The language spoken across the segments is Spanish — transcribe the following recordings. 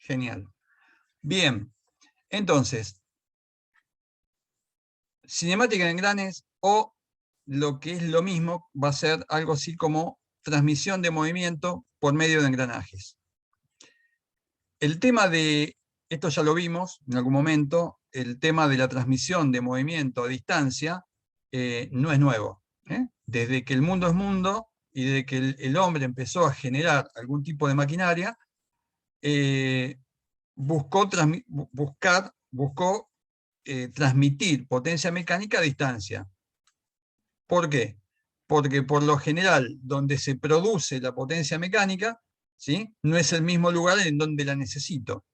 Genial. Bien, entonces, cinemática en engranes, o lo que es lo mismo, va a ser algo así como transmisión de movimiento por medio de engranajes. El tema de, esto ya lo vimos en algún momento, el tema de la transmisión de movimiento a distancia no es nuevo. Desde que el mundo es mundo y desde que el hombre empezó a generar algún tipo de maquinaria, buscó transmitir potencia mecánica a distancia. ¿Por qué? Porque por lo general, donde se produce la potencia mecánica, ¿sí?, no es el mismo lugar en donde la necesito.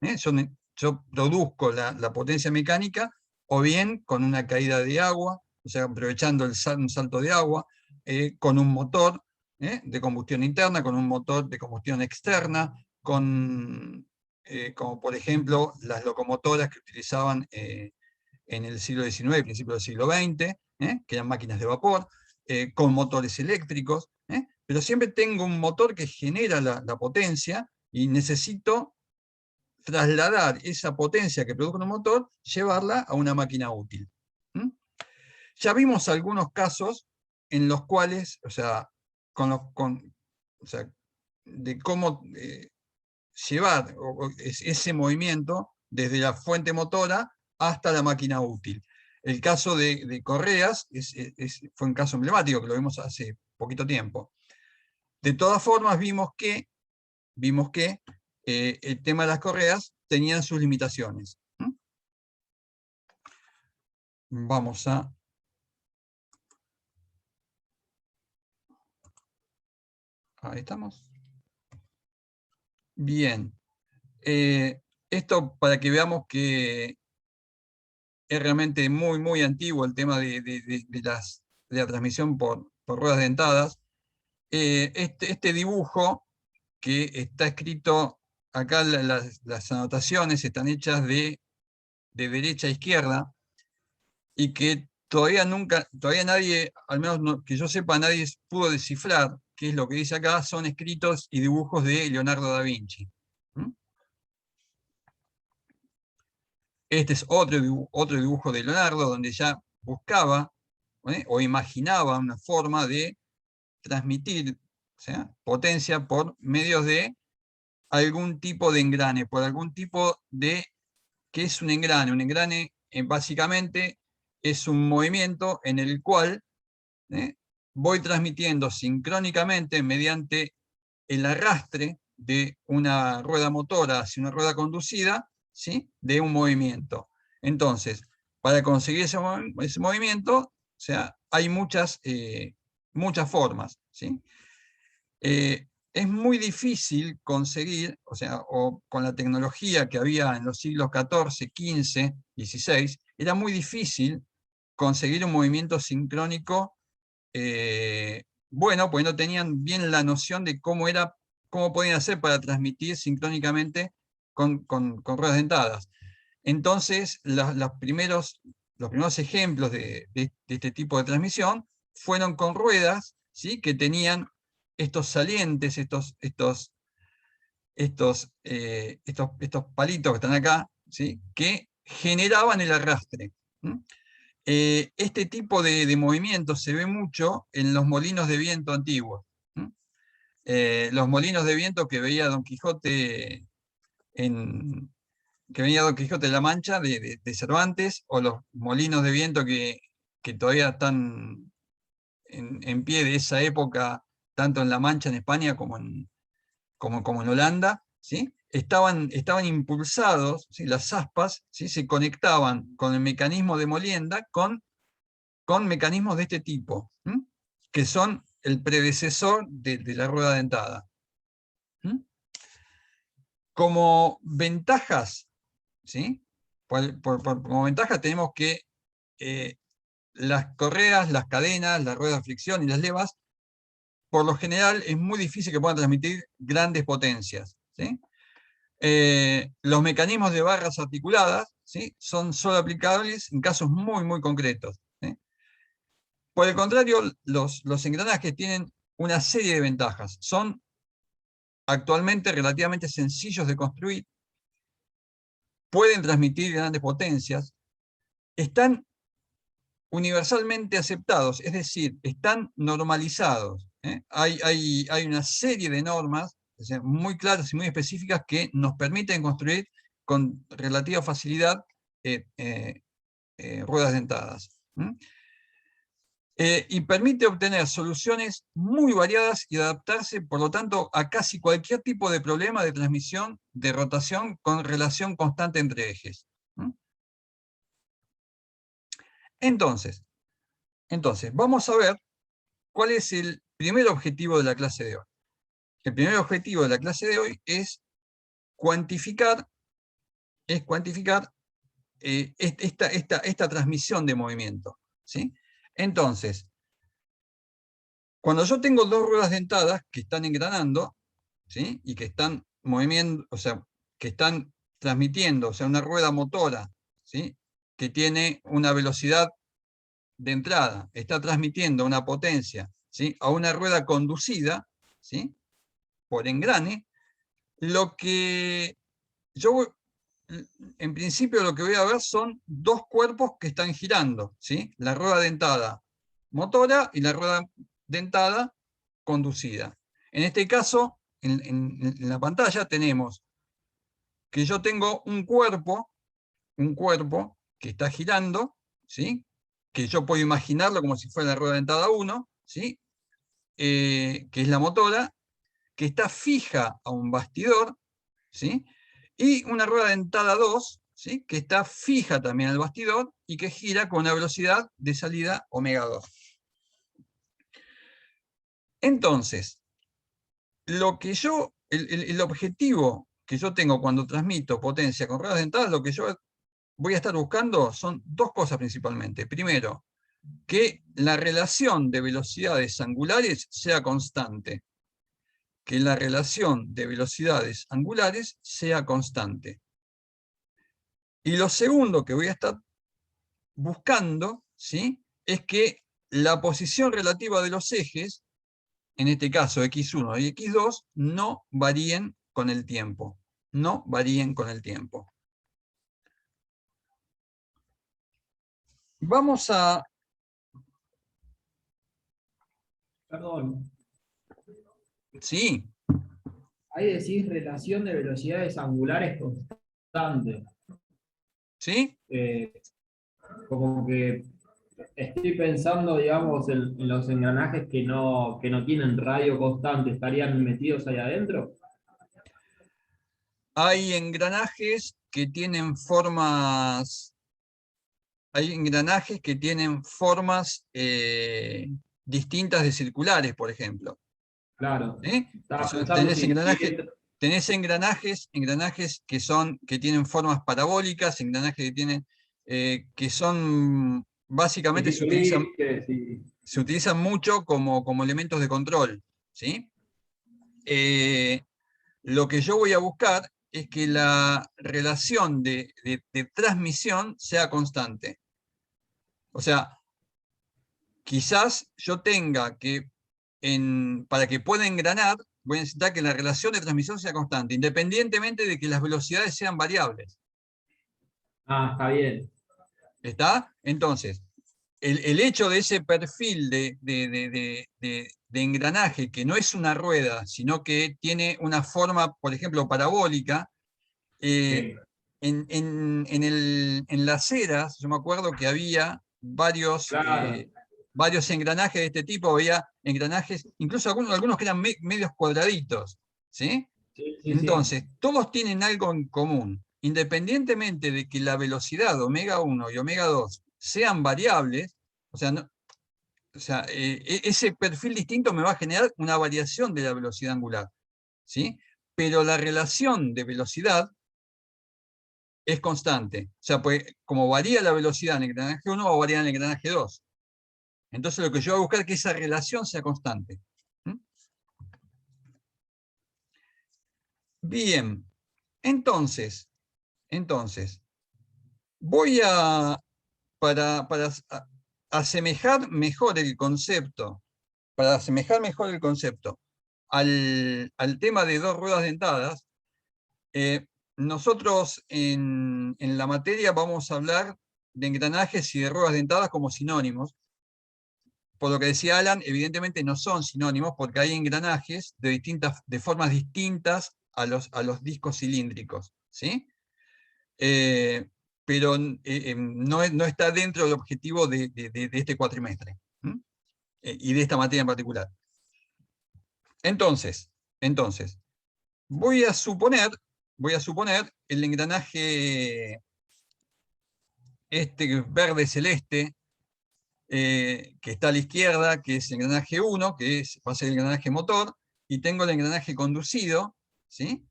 Yo produzco la potencia mecánica o bien con una caída de agua, o sea, aprovechando un salto de agua, con un motor de combustión interna, con un motor de combustión externa, como por ejemplo las locomotoras que utilizaban en el siglo XIX, principios del siglo XX, que eran máquinas de vapor, con motores eléctricos, pero siempre tengo un motor que genera la potencia y necesito trasladar esa potencia que produjo un motor, llevarla a una máquina útil. Ya vimos algunos casos en los cuales, o sea, de cómo llevar ese movimiento desde la fuente motora hasta la máquina útil. El caso de Correas fue un caso emblemático, que lo vimos hace poquito tiempo. De todas formas, vimos que el tema de las correas tenían sus limitaciones. Vamos a... Ahí estamos. Bien. Esto para que veamos que es realmente muy, muy antiguo el tema de la transmisión por ruedas dentadas. Este dibujo que está escrito, acá las anotaciones están hechas de derecha a izquierda, y que todavía nadie, al menos que yo sepa, nadie pudo descifrar qué es lo que dice acá. Son escritos y dibujos de Leonardo da Vinci. Este es otro dibujo de Leonardo, donde ya buscaba o imaginaba una forma de transmitir, o sea, potencia por medios de algún tipo de engrane, por algún tipo de... ¿Qué es un engrane? Un engrane básicamente es un movimiento en el cual voy transmitiendo sincrónicamente mediante el arrastre de una rueda motora hacia una rueda conducida, ¿sí?, de un movimiento. Entonces, para conseguir ese movimiento, o sea, hay muchas formas, ¿sí? Es muy difícil conseguir, o sea, con la tecnología que había en los siglos XIV, XV, XVI, era muy difícil conseguir un movimiento sincrónico bueno, pues no tenían bien la noción de cómo podían hacer para transmitir sincrónicamente con ruedas dentadas. Entonces, los primeros ejemplos de este tipo de transmisión fueron con ruedas, ¿sí?, que tenían estos salientes, estos palitos que están acá, ¿sí?, que generaban el arrastre. Este tipo de movimiento se ve mucho en los molinos de viento antiguos. Los molinos de viento que veía Don Quijote de la Mancha, de Cervantes, o los molinos de viento que todavía están en pie de esa época, tanto en La Mancha, en España, como en Holanda, ¿sí? Estaban impulsados, ¿sí?, las aspas, ¿sí?, se conectaban con el mecanismo de molienda con mecanismos de este tipo, que son el predecesor de la rueda dentada. Como ventajas, ¿sí?, como ventaja tenemos que las correas, las cadenas, las ruedas de fricción y las levas, por lo general es muy difícil que puedan transmitir grandes potencias, ¿sí? Los mecanismos de barras articuladas, ¿sí?, son solo aplicables en casos muy, muy concretos, ¿sí? Por el contrario, los engranajes tienen una serie de ventajas. Son actualmente relativamente sencillos de construir, pueden transmitir grandes potencias, están universalmente aceptados, es decir, están normalizados. Hay una serie de normas, o sea, muy claras y muy específicas que nos permiten construir con relativa facilidad ruedas dentadas. Y permite obtener soluciones muy variadas y adaptarse, por lo tanto, a casi cualquier tipo de problema de transmisión, de rotación, con relación constante entre ejes. Entonces, vamos a ver cuál es el primer objetivo de la clase de hoy. El primer objetivo de la clase de hoy es cuantificar esta transmisión de movimiento, ¿sí? Entonces, cuando yo tengo dos ruedas dentadas que están engranando, ¿sí? Y que están moviendo, o sea, que están transmitiendo, o sea, una rueda motora, ¿sí? Que tiene una velocidad de entrada, está transmitiendo una potencia, ¿sí? A una rueda conducida, ¿sí? Por engrane, lo que yo, en principio, lo que voy a ver son dos cuerpos que están girando, ¿sí? La rueda dentada motora y la rueda dentada conducida. En este caso, en la pantalla tenemos que yo tengo un cuerpo que está girando, ¿sí? Que yo puedo imaginarlo como si fuera la rueda dentada 1, ¿sí? Que es la motora, que está fija a un bastidor, ¿sí? Y una rueda dentada 2, ¿sí? Que está fija también al bastidor y que gira con una velocidad de salida omega 2. Entonces, el objetivo que yo tengo cuando transmito potencia con ruedas dentadas, lo que yo voy a estar buscando son dos cosas principalmente. Primero, que la relación de velocidades angulares sea constante. Que la relación de velocidades angulares sea constante. Y lo segundo que voy a estar buscando, ¿sí? Es que la posición relativa de los ejes, en este caso x1 y x2, no varíen con el tiempo. No varíen con el tiempo. Vamos a... Perdón, Sí, ahí decís relación de velocidades angulares constante. ¿sí? Como que estoy pensando, digamos, en los engranajes que no tienen radio constante, ¿estarían metidos ahí adentro? Hay engranajes que tienen formas... Hay engranajes que tienen formas distintas de circulares, por ejemplo. Claro. Estaba pensando Tenés si engranajes, entra. que tienen formas parabólicas, engranajes que tienen, que son, básicamente Tipo Lick, sí. se utilizan mucho como elementos de control, ¿sí? Eh, lo que yo voy a buscar es que la relación de transmisión sea constante. O sea, quizás yo tenga que, para que pueda engranar, voy a necesitar que la relación de transmisión sea constante, independientemente de que las velocidades sean variables. Ah, está bien. ¿Está? Entonces, el hecho de ese perfil de engranaje, que no es una rueda, sino que tiene una forma, por ejemplo, parabólica, Sí, en las eras, yo me acuerdo que había claro. varios engranajes de este tipo, había engranajes, incluso algunos que eran medios cuadraditos, ¿sí? Sí, sí, sí. Entonces, todos tienen algo en común. Independientemente de que la velocidad omega 1 y omega 2 sean variables, o sea, ese perfil distinto me va a generar una variación de la velocidad angular, ¿sí? Pero la relación de velocidad es constante. O sea, pues, como varía la velocidad en el engranaje 1, va a variar en el engranaje 2. Entonces lo que yo voy a buscar es que esa relación sea constante. ¿Mm? Bien, entonces, voy a, para asemejar mejor el concepto, al tema de dos ruedas dentadas, nosotros en la materia vamos a hablar de engranajes y de ruedas dentadas como sinónimos. Por lo que decía Alan, evidentemente no son sinónimos porque hay engranajes de formas distintas a los discos cilíndricos, ¿sí? Pero no está dentro del objetivo de este cuatrimestre, ¿m? Y de esta materia en particular. Entonces, voy a suponer el engranaje este verde celeste, que está a la izquierda, que es el engranaje 1, va a ser el engranaje motor, y tengo el engranaje conducido, ¿sí?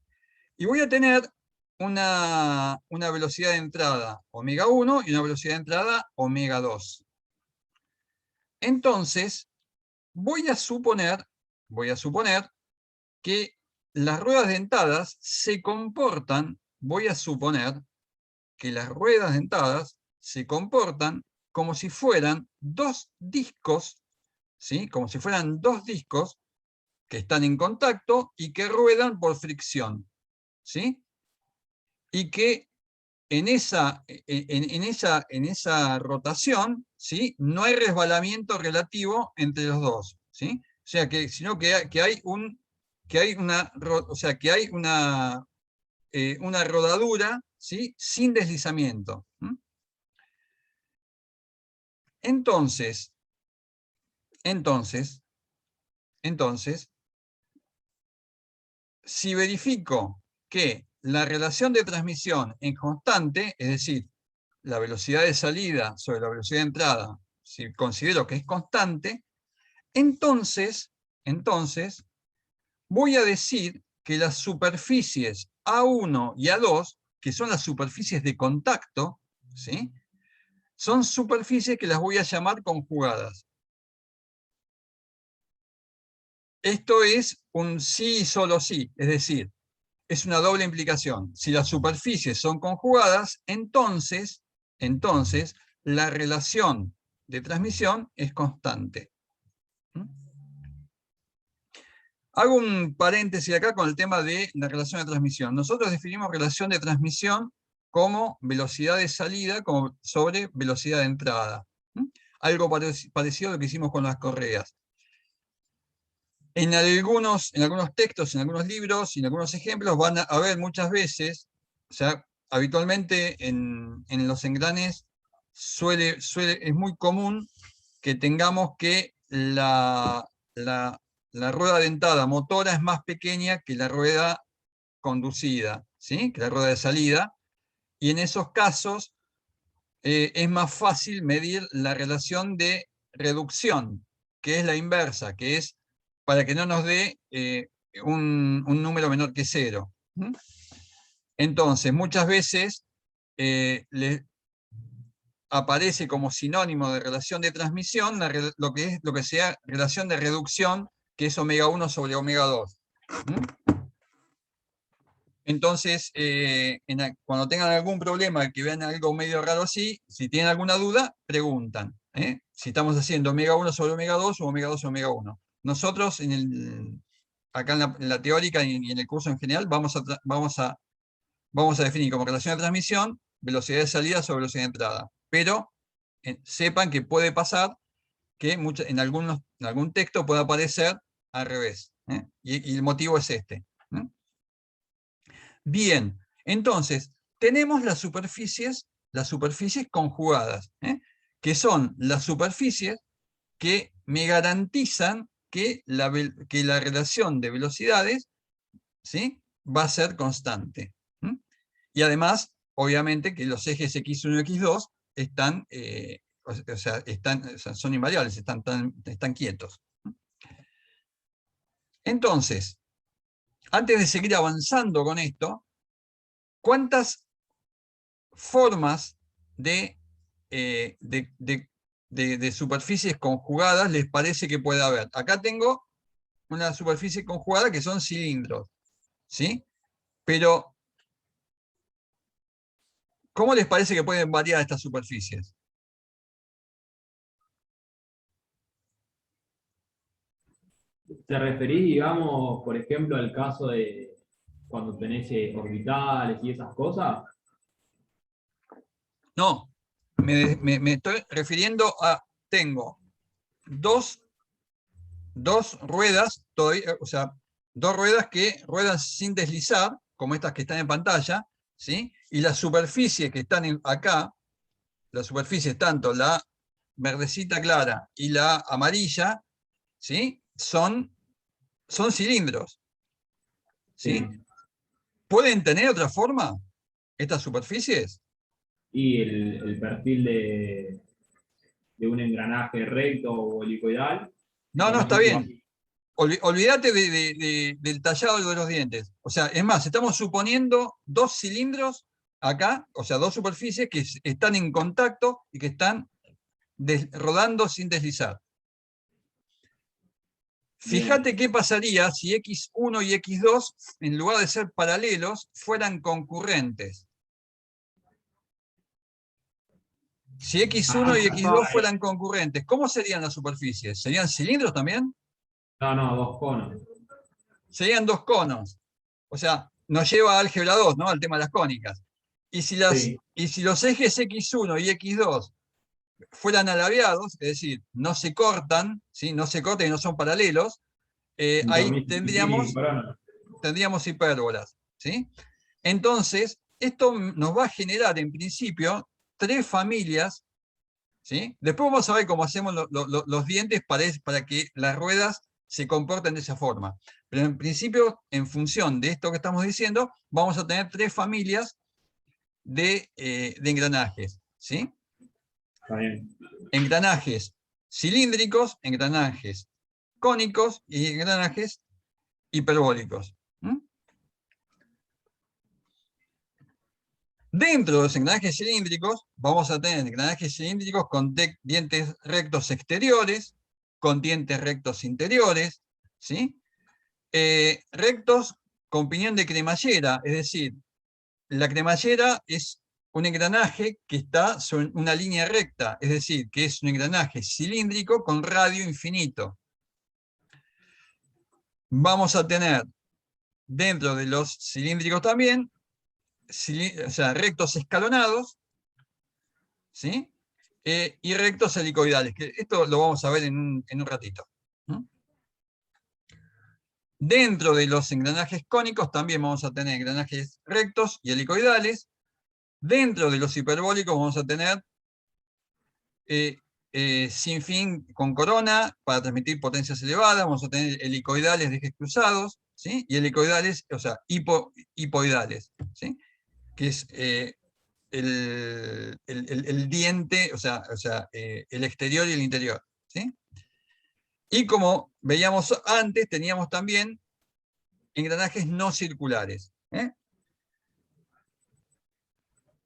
Y voy a tener una velocidad de entrada omega 1 y una velocidad de entrada omega 2. Entonces, voy a suponer que las ruedas dentadas se comportan, como si fueran dos discos, ¿sí? Como si fueran dos discos que están en contacto y que ruedan por fricción, ¿sí? Y que en esa rotación, ¿sí? No hay resbalamiento relativo entre los dos, ¿sí? O sea, sino que hay una rodadura, ¿sí? Sin deslizamiento. Entonces, si verifico que la relación de transmisión es constante, es decir, la velocidad de salida sobre la velocidad de entrada, si considero que es constante, entonces voy a decir que las superficies A1 y A2, que son las superficies de contacto, ¿sí? Son superficies que las voy a llamar conjugadas. Esto es un sí y solo sí, es decir, es una doble implicación. Si las superficies son conjugadas, entonces la relación de transmisión es constante. Hago un paréntesis acá con el tema de la relación de transmisión. Nosotros definimos relación de transmisión como velocidad de salida sobre velocidad de entrada. Algo parecido a lo que hicimos con las correas. En algunos textos, en algunos libros y en algunos ejemplos van a haber muchas veces, o sea, habitualmente en los engranes es muy común que tengamos que la rueda dentada motora es más pequeña que la rueda conducida, ¿sí? Que la rueda de salida, y en esos casos es más fácil medir la relación de reducción, que es la inversa, que es para que no nos dé un número menor que 0. Entonces, muchas veces aparece como sinónimo de relación de transmisión lo que sea relación de reducción, que es omega 1 sobre omega 2. Entonces, cuando tengan algún problema, que vean algo medio raro así, si tienen alguna duda, preguntan. Si estamos haciendo omega 1 sobre omega 2 o omega 2 sobre omega 1. Nosotros, acá en la teórica y en el curso en general, vamos a definir como relación de transmisión velocidad de salida sobre velocidad de entrada. Pero sepan que puede pasar que en algún texto pueda aparecer al revés. Y el motivo es este. Bien, entonces, tenemos las superficies conjugadas, que son las superficies que me garantizan que la relación de velocidades, ¿sí? Va a ser constante. Y además, obviamente, que los ejes x1 y x2 son invariables, están quietos. Entonces, antes de seguir avanzando con esto, ¿cuántas formas de superficies conjugadas les parece que puede haber? Acá tengo una superficie conjugada que son cilindros, ¿sí? Pero, ¿cómo les parece que pueden variar estas superficies? ¿Te referís, digamos, por ejemplo, al caso cuando tenés orbitales y esas cosas. No, me estoy refiriendo a, tengo dos ruedas, todavía, o sea, dos ruedas que ruedan sin deslizar, como estas que están en pantalla, ¿sí? Y las superficies que están acá, las superficies, tanto la verdecita clara y la amarilla, ¿sí? Son cilindros, ¿sí? Sí. ¿Pueden tener otra forma estas superficies? Y el perfil de un engranaje recto o helicoidal, No, o no, no está sé si va. bien. Olvídate del tallado de los dientes. O sea, es más, estamos suponiendo dos cilindros acá, o sea, dos superficies que están en contacto y que están rodando sin deslizar. Bien. Fíjate qué pasaría si X1 y X2, en lugar de ser paralelos, fueran concurrentes. Si X1 y X2 fueran concurrentes, ¿cómo serían las superficies? ¿Serían cilindros también? No, no, dos conos. Serían dos conos. O sea, nos lleva a álgebra 2, ¿no? Al tema de las cónicas. Sí, Y si los ejes X1 y X2 fueran alabeados, es decir, no se cortan, ¿sí? No se cortan y no son paralelos, ahí y corona. tendríamos hipérbolas, ¿sí? Entonces, esto nos va a generar en principio tres familias, ¿sí? Después vamos a ver cómo hacemos los dientes para que las ruedas se comporten de esa forma. Pero en principio, en función de esto que estamos diciendo, vamos a tener tres familias de engranajes, ¿sí? Está bien. Engranajes cilíndricos, engranajes cónicos y engranajes hiperbólicos. ¿Mm? Dentro de los engranajes cilíndricos, vamos a tener engranajes cilíndricos con dientes rectos exteriores, con dientes rectos interiores, ¿sí? Rectos con piñón de cremallera, es decir, la cremallera es un engranaje que está sobre una línea recta, es decir, que es un engranaje cilíndrico con radio infinito. Vamos a tener dentro de los cilíndricos también, o sea, rectos escalonados, ¿sí? Y rectos helicoidales, que esto lo vamos a ver en un ratito. ¿Mm? Dentro de los engranajes cónicos también vamos a tener engranajes rectos y helicoidales. Dentro de los hiperbólicos vamos a tener sin fin con corona para transmitir potencias elevadas, vamos a tener helicoidales de ejes cruzados, ¿sí? Y helicoidales, o sea, hipoidales, ¿sí? Que es el diente, el exterior y el interior, ¿sí? Y como veíamos antes, teníamos también engranajes no circulares.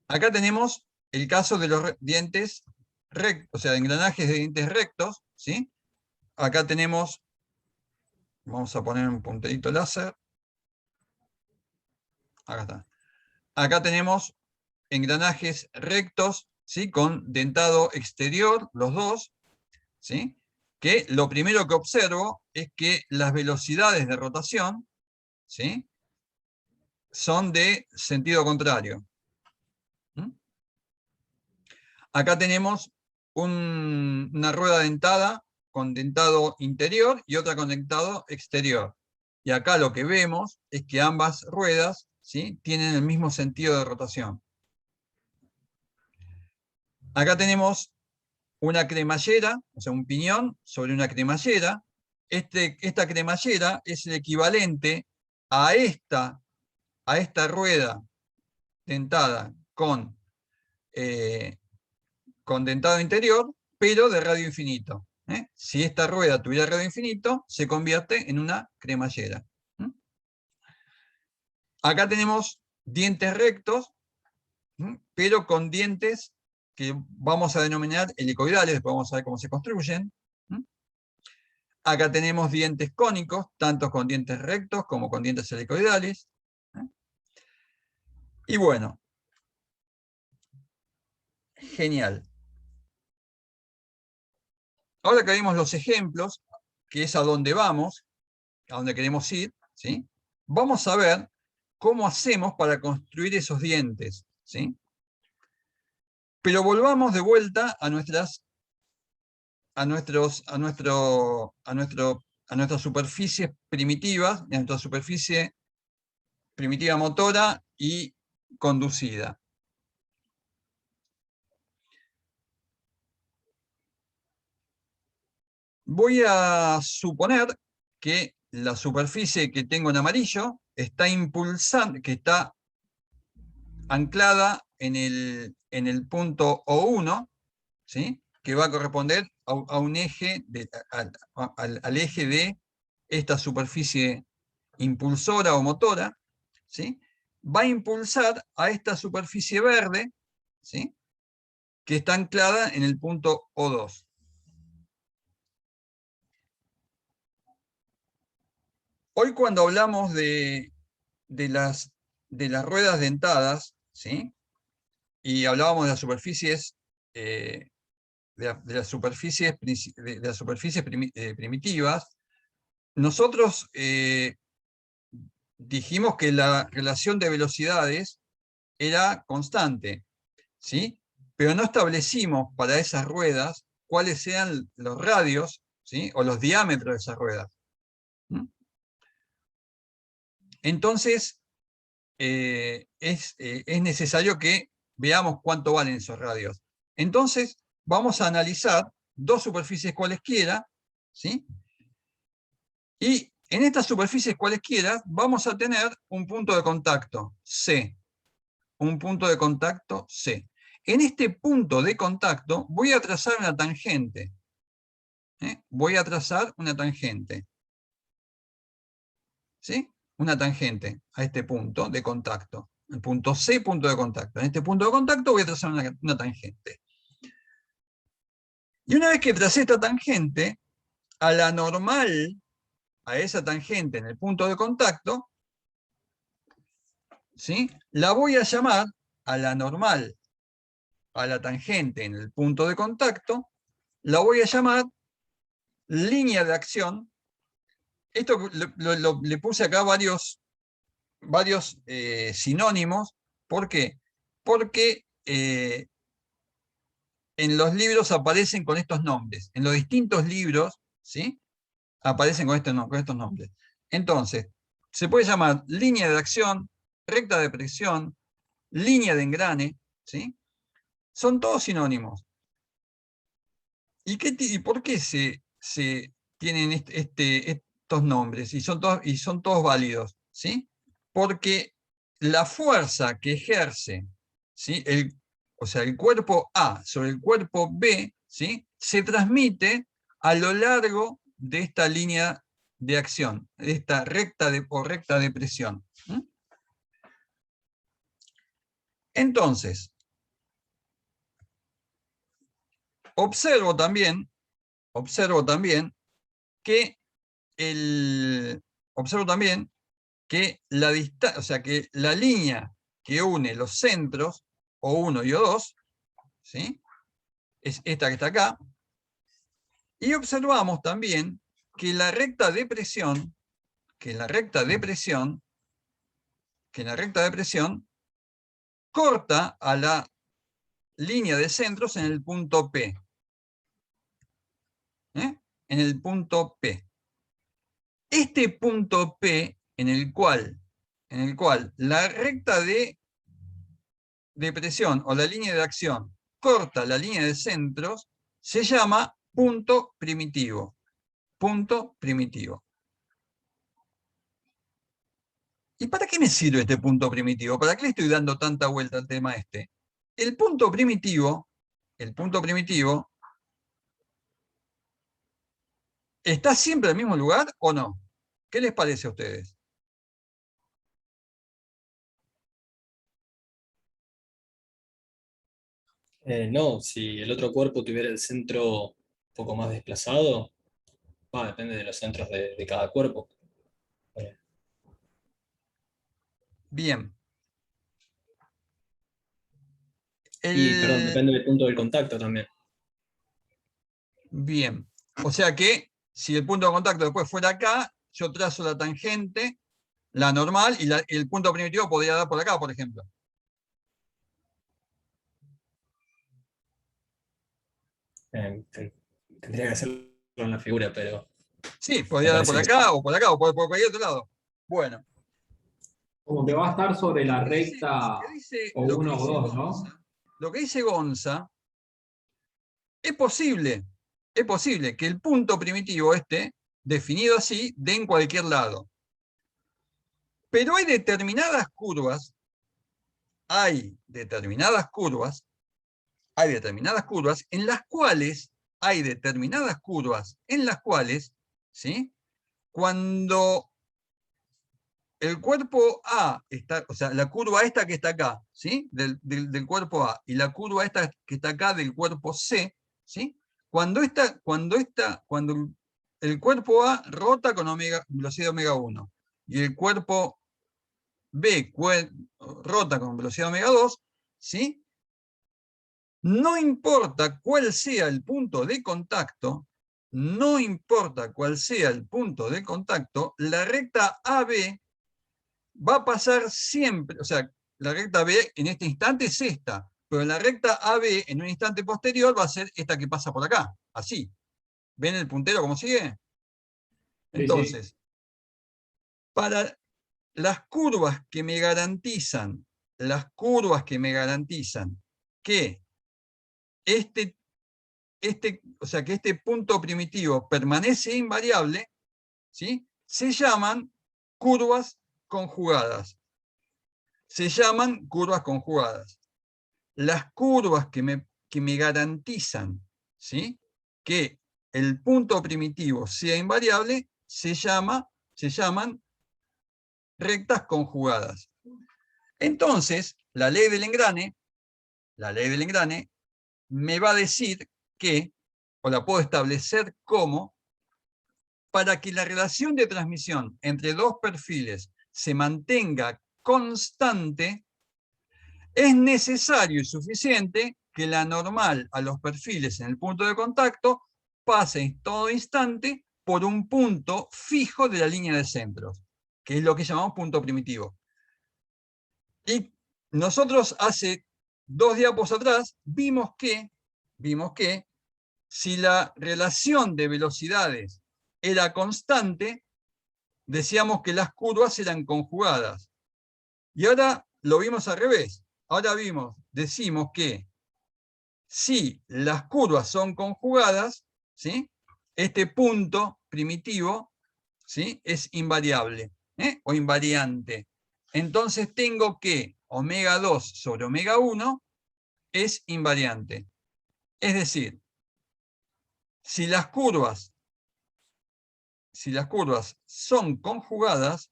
Acá tenemos el caso de los dientes rectos, o sea, engranajes de dientes rectos, ¿sí? Acá tenemos, vamos a poner un punterito láser. Acá está. Acá tenemos engranajes rectos, ¿sí? Con dentado exterior, los dos, ¿sí? Que lo primero que observo es que las velocidades de rotación, ¿sí? Son de sentido contrario. ¿Mm? Acá tenemos una rueda dentada con dentado interior y otra con dentado exterior. Y acá lo que vemos es que ambas ruedas, ¿sí? Tienen el mismo sentido de rotación. Acá tenemos una cremallera, o sea, un piñón sobre una cremallera. Esta cremallera es el equivalente a esta rueda dentada con dentado interior, pero de radio infinito. Si esta rueda tuviera radio infinito, se convierte en una cremallera. Acá tenemos dientes rectos, pero con dientes que vamos a denominar helicoidales, después vamos a ver cómo se construyen. Acá tenemos dientes cónicos, tanto con dientes rectos como con dientes helicoidales. Y bueno, genial. Ahora que vimos los ejemplos, que es a dónde vamos, a dónde queremos ir, ¿sí? Vamos a ver cómo hacemos para construir esos dientes, ¿sí? Pero volvamos de vuelta a nuestras superficies primitivas, a nuestra superficie primitiva motora y conducida. Voy a suponer que la superficie que tengo en amarillo está impulsando, que está anclada en el punto O1, ¿sí? Que va a corresponder a un eje al eje de esta superficie impulsora o motora, ¿sí? Va a impulsar a esta superficie verde, ¿sí? Que está anclada en el punto O2. Hoy cuando hablamos de las ruedas dentadas, ¿sí? Y hablábamos de las superficies, de las superficies primitivas, nosotros dijimos que la relación de velocidades era constante, ¿sí? Pero no establecimos para esas ruedas cuáles sean los radios, ¿sí? O los diámetros de esas ruedas. Entonces, es necesario que veamos cuánto valen esos radios. Entonces, vamos a analizar dos superficies cualesquiera, ¿sí? Y en estas superficies cualesquiera vamos a tener un punto de contacto, C. Un punto de contacto, C. En este punto de contacto voy a trazar una tangente. Voy a trazar una tangente. ¿Sí? Una tangente a este punto de contacto. El punto C, punto de contacto. En este punto de contacto voy a trazar una tangente. Y una vez que tracé esta tangente, a la normal, a esa tangente en el punto de contacto, ¿sí? La voy a llamar a la normal, a la tangente en el punto de contacto, la voy a llamar línea de acción. Esto le puse acá varios sinónimos. ¿Por qué? Porque en los libros aparecen con estos nombres. En los distintos libros, ¿sí? Aparecen con estos nombres. Entonces, se puede llamar línea de acción, recta de presión, línea de engrane, ¿sí? Son todos sinónimos. ¿Y por qué se tienen estos nombres? Y son todos válidos, ¿sí? Porque la fuerza que ejerce, ¿sí? O sea, el cuerpo A sobre el cuerpo B, ¿sí? Se transmite a lo largo de esta línea de acción, de esta recta de presión. Entonces, observo también que o sea, que la línea que une los centros O1 y O2, ¿sí? Es esta que está acá. Y observamos también que la recta de presión, corta a la línea de centros en el punto P. En el punto P. Este punto P en el cual la recta de presión o la línea de acción corta la línea de centros, se llama punto primitivo. Punto primitivo. ¿Y para qué me sirve este punto primitivo? ¿Para qué le estoy dando tanta vuelta al tema este? El punto primitivo, ¿está siempre en el mismo lugar o no? ¿Qué les parece a ustedes? No, si el otro cuerpo tuviera el centro un poco más desplazado, depende de los centros de cada cuerpo. Bien. Y, perdón, depende del punto del contacto también. Bien. O sea que, si el punto de contacto después fuera acá, yo trazo la tangente la normal y el punto primitivo podría dar por acá, por ejemplo. Tendría que hacerlo en la figura, pero Sí, me podría dar parece que por acá, o por cualquier otro lado. Bueno. Como que va a estar sobre la Lo que dice, recta o lo que 1 o dice 2, ¿no? Gonza, lo que dice Gonza, es posible que el punto primitivo definido así, dé en cualquier lado. Pero hay determinadas curvas en las cuales, ¿sí? Cuando el cuerpo A está, o sea, la curva esta que está acá, ¿sí? Del cuerpo A, y la curva esta que está acá del cuerpo C, ¿sí? Cuando el cuerpo A rota con velocidad omega 1 y el cuerpo B rota con velocidad omega 2, ¿sí? No importa cuál sea el punto de contacto, la recta AB va a pasar siempre, o sea, la recta B en este instante es esta, pero la recta AB en un instante posterior va a ser esta que pasa por acá, así. ¿Ven el puntero cómo sigue? Sí, sí. Entonces, para las curvas que me garantizan que o sea, que este punto primitivo permanece invariable, ¿sí? Se llaman curvas conjugadas. Las curvas que me garantizan, ¿sí? Que el punto primitivo sea invariable se llaman rectas conjugadas. Entonces, la ley del engrane me va a decir que, o la puedo establecer como, para que la relación de transmisión entre dos perfiles se mantenga constante, es necesario y suficiente que la normal a los perfiles en el punto de contacto pase en todo instante por un punto fijo de la línea de centros, que es lo que llamamos punto primitivo. Y nosotros hace 2 diapos atrás vimos que si la relación de velocidades era constante, decíamos que las curvas eran conjugadas. Y ahora lo vimos al revés. Ahora decimos que si las curvas son conjugadas, ¿sí? Este punto primitivo, ¿sí? Es invariable, o invariante. Entonces tengo que omega 2 sobre omega 1 es invariante. Es decir, si las curvas son conjugadas,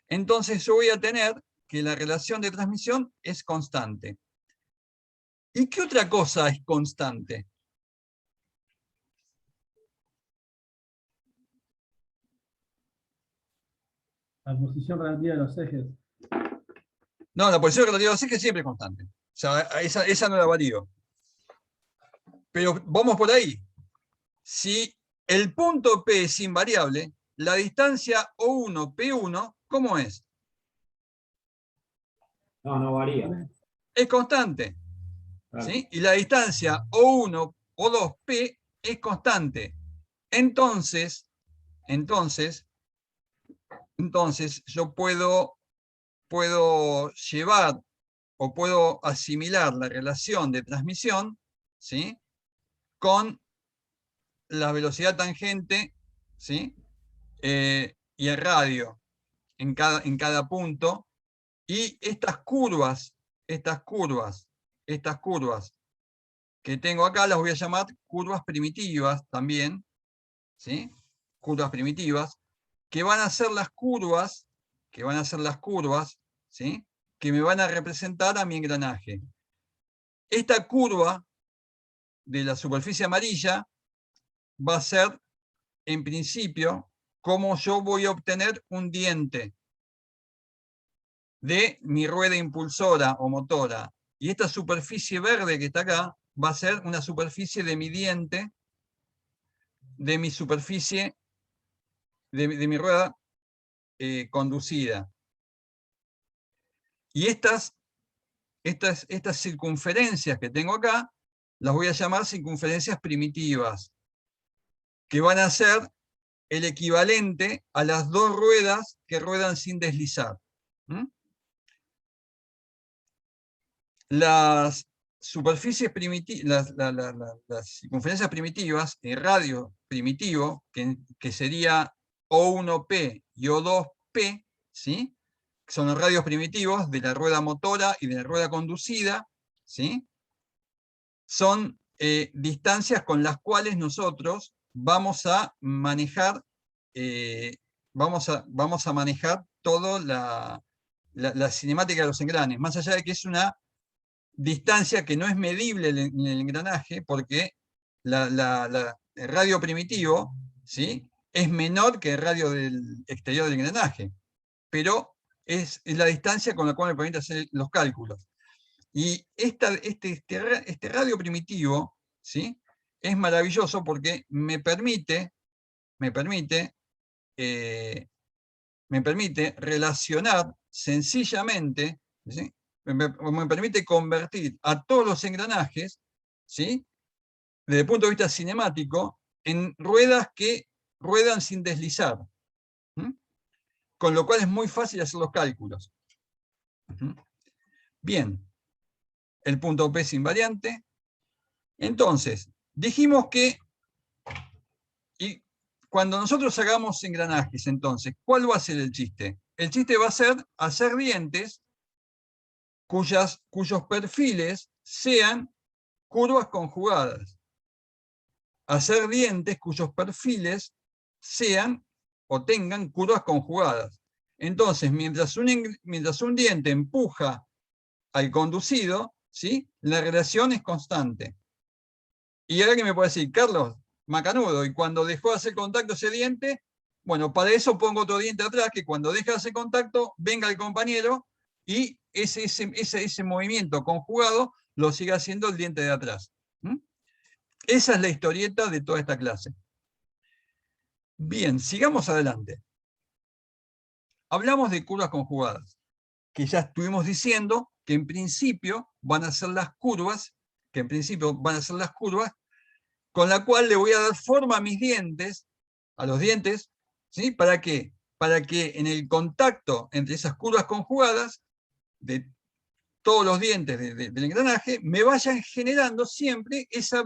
entonces yo voy a tener que la relación de transmisión es constante. ¿Y qué otra cosa es constante? La posición relativa de los ejes. No, la posición relativa de los ejes siempre es constante. O sea, esa no la varío. Pero vamos por ahí. Si el punto P es invariable, la distancia O1, P1, ¿cómo es? No varía. Es constante. Claro. ¿Sí? Y la distancia O1, O2, P es constante. Entonces yo puedo llevar o puedo asimilar la relación de transmisión, ¿sí? Con la velocidad tangente, ¿sí? Y el radio en cada punto. Y estas curvas que tengo acá las voy a llamar curvas primitivas también, ¿sí? Curvas primitivas, que van a ser las curvas, ¿sí? Que me van a representar a mi engranaje. Esta curva de la superficie amarilla va a ser, en principio, cómo yo voy a obtener un diente de mi rueda impulsora o motora. Y esta superficie verde que está acá va a ser una superficie de mi diente, de mi superficie de mi rueda conducida. Y estas circunferencias que tengo acá, las voy a llamar circunferencias primitivas, que van a ser el equivalente a las dos ruedas que ruedan sin deslizar. Las superficies primitivas, las circunferencias primitivas, el radio primitivo, que sería O1P y O2P, ¿sí? Son los radios primitivos de la rueda motora y de la rueda conducida, ¿sí? Son distancias con las cuales nosotros vamos a manejar, vamos a manejar toda la cinemática de los engranes, más allá de que es una distancia que no es medible en el engranaje, porque el radio primitivo, ¿sí?, es menor que el radio del exterior del engranaje, pero es la distancia con la cual me permite hacer los cálculos. Y este radio primitivo, ¿sí?, es maravilloso porque me permite relacionar sencillamente, ¿sí?, me permite convertir a todos los engranajes, ¿sí?, desde el punto de vista cinemático, en ruedas que ruedan sin deslizar. Con lo cual es muy fácil hacer los cálculos. Bien, el punto P es invariante. Entonces, dijimos que cuando nosotros hagamos engranajes, entonces, ¿cuál va a ser el chiste? El chiste va a ser hacer dientes cuyos perfiles sean curvas conjugadas. Hacer dientes cuyos perfiles sean o tengan curvas conjugadas. Entonces, mientras un diente empuja al conducido, ¿sí?, la relación es constante. Y ahora que me puede decir, Carlos, macanudo, y cuando dejó de hacer contacto ese diente, bueno, para eso pongo otro diente atrás, que cuando deja de hacer contacto, venga el compañero, y ese movimiento conjugado lo sigue haciendo el diente de atrás. Esa es la historieta de toda esta clase. Bien, sigamos adelante. Hablamos de curvas conjugadas, que ya estuvimos diciendo que en principio van a ser las curvas, con la cual le voy a dar forma a mis dientes, ¿sí? ¿Para qué? Para que en el contacto entre esas curvas conjugadas, de todos los dientes del engranaje, me vayan generando siempre esa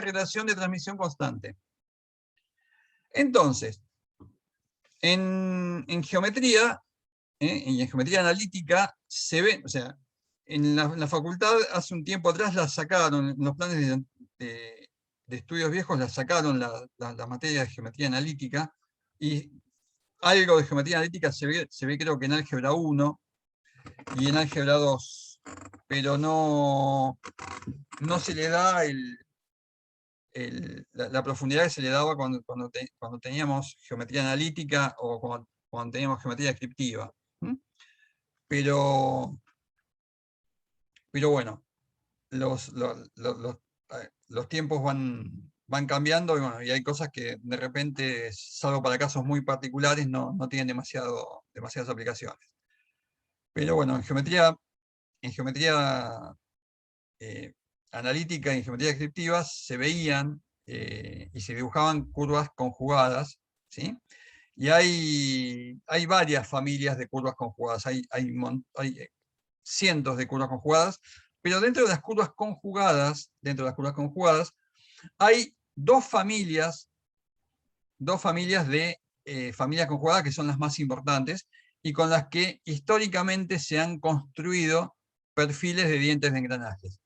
relación de transmisión constante. Entonces, en geometría, y en geometría analítica, se ve, o sea, en la facultad hace un tiempo atrás la sacaron, en los planes de estudios viejos la sacaron la materia de geometría analítica, y algo de geometría analítica se ve creo que en álgebra 1 y en álgebra 2, pero no se le da la profundidad que se le daba cuando teníamos geometría analítica o cuando teníamos geometría descriptiva. Pero bueno, los tiempos van cambiando, y, bueno, y hay cosas que de repente, salvo para casos muy particulares, no tienen demasiadas aplicaciones. Pero bueno, en geometría analítica y en geometría descriptiva se veían y se dibujaban curvas conjugadas, ¿sí? Y hay varias familias de curvas conjugadas, hay cientos de curvas conjugadas, pero dentro de las curvas conjugadas, hay dos familias de familias conjugadas que son las más importantes y con las que históricamente se han construido perfiles de dientes de engranajes.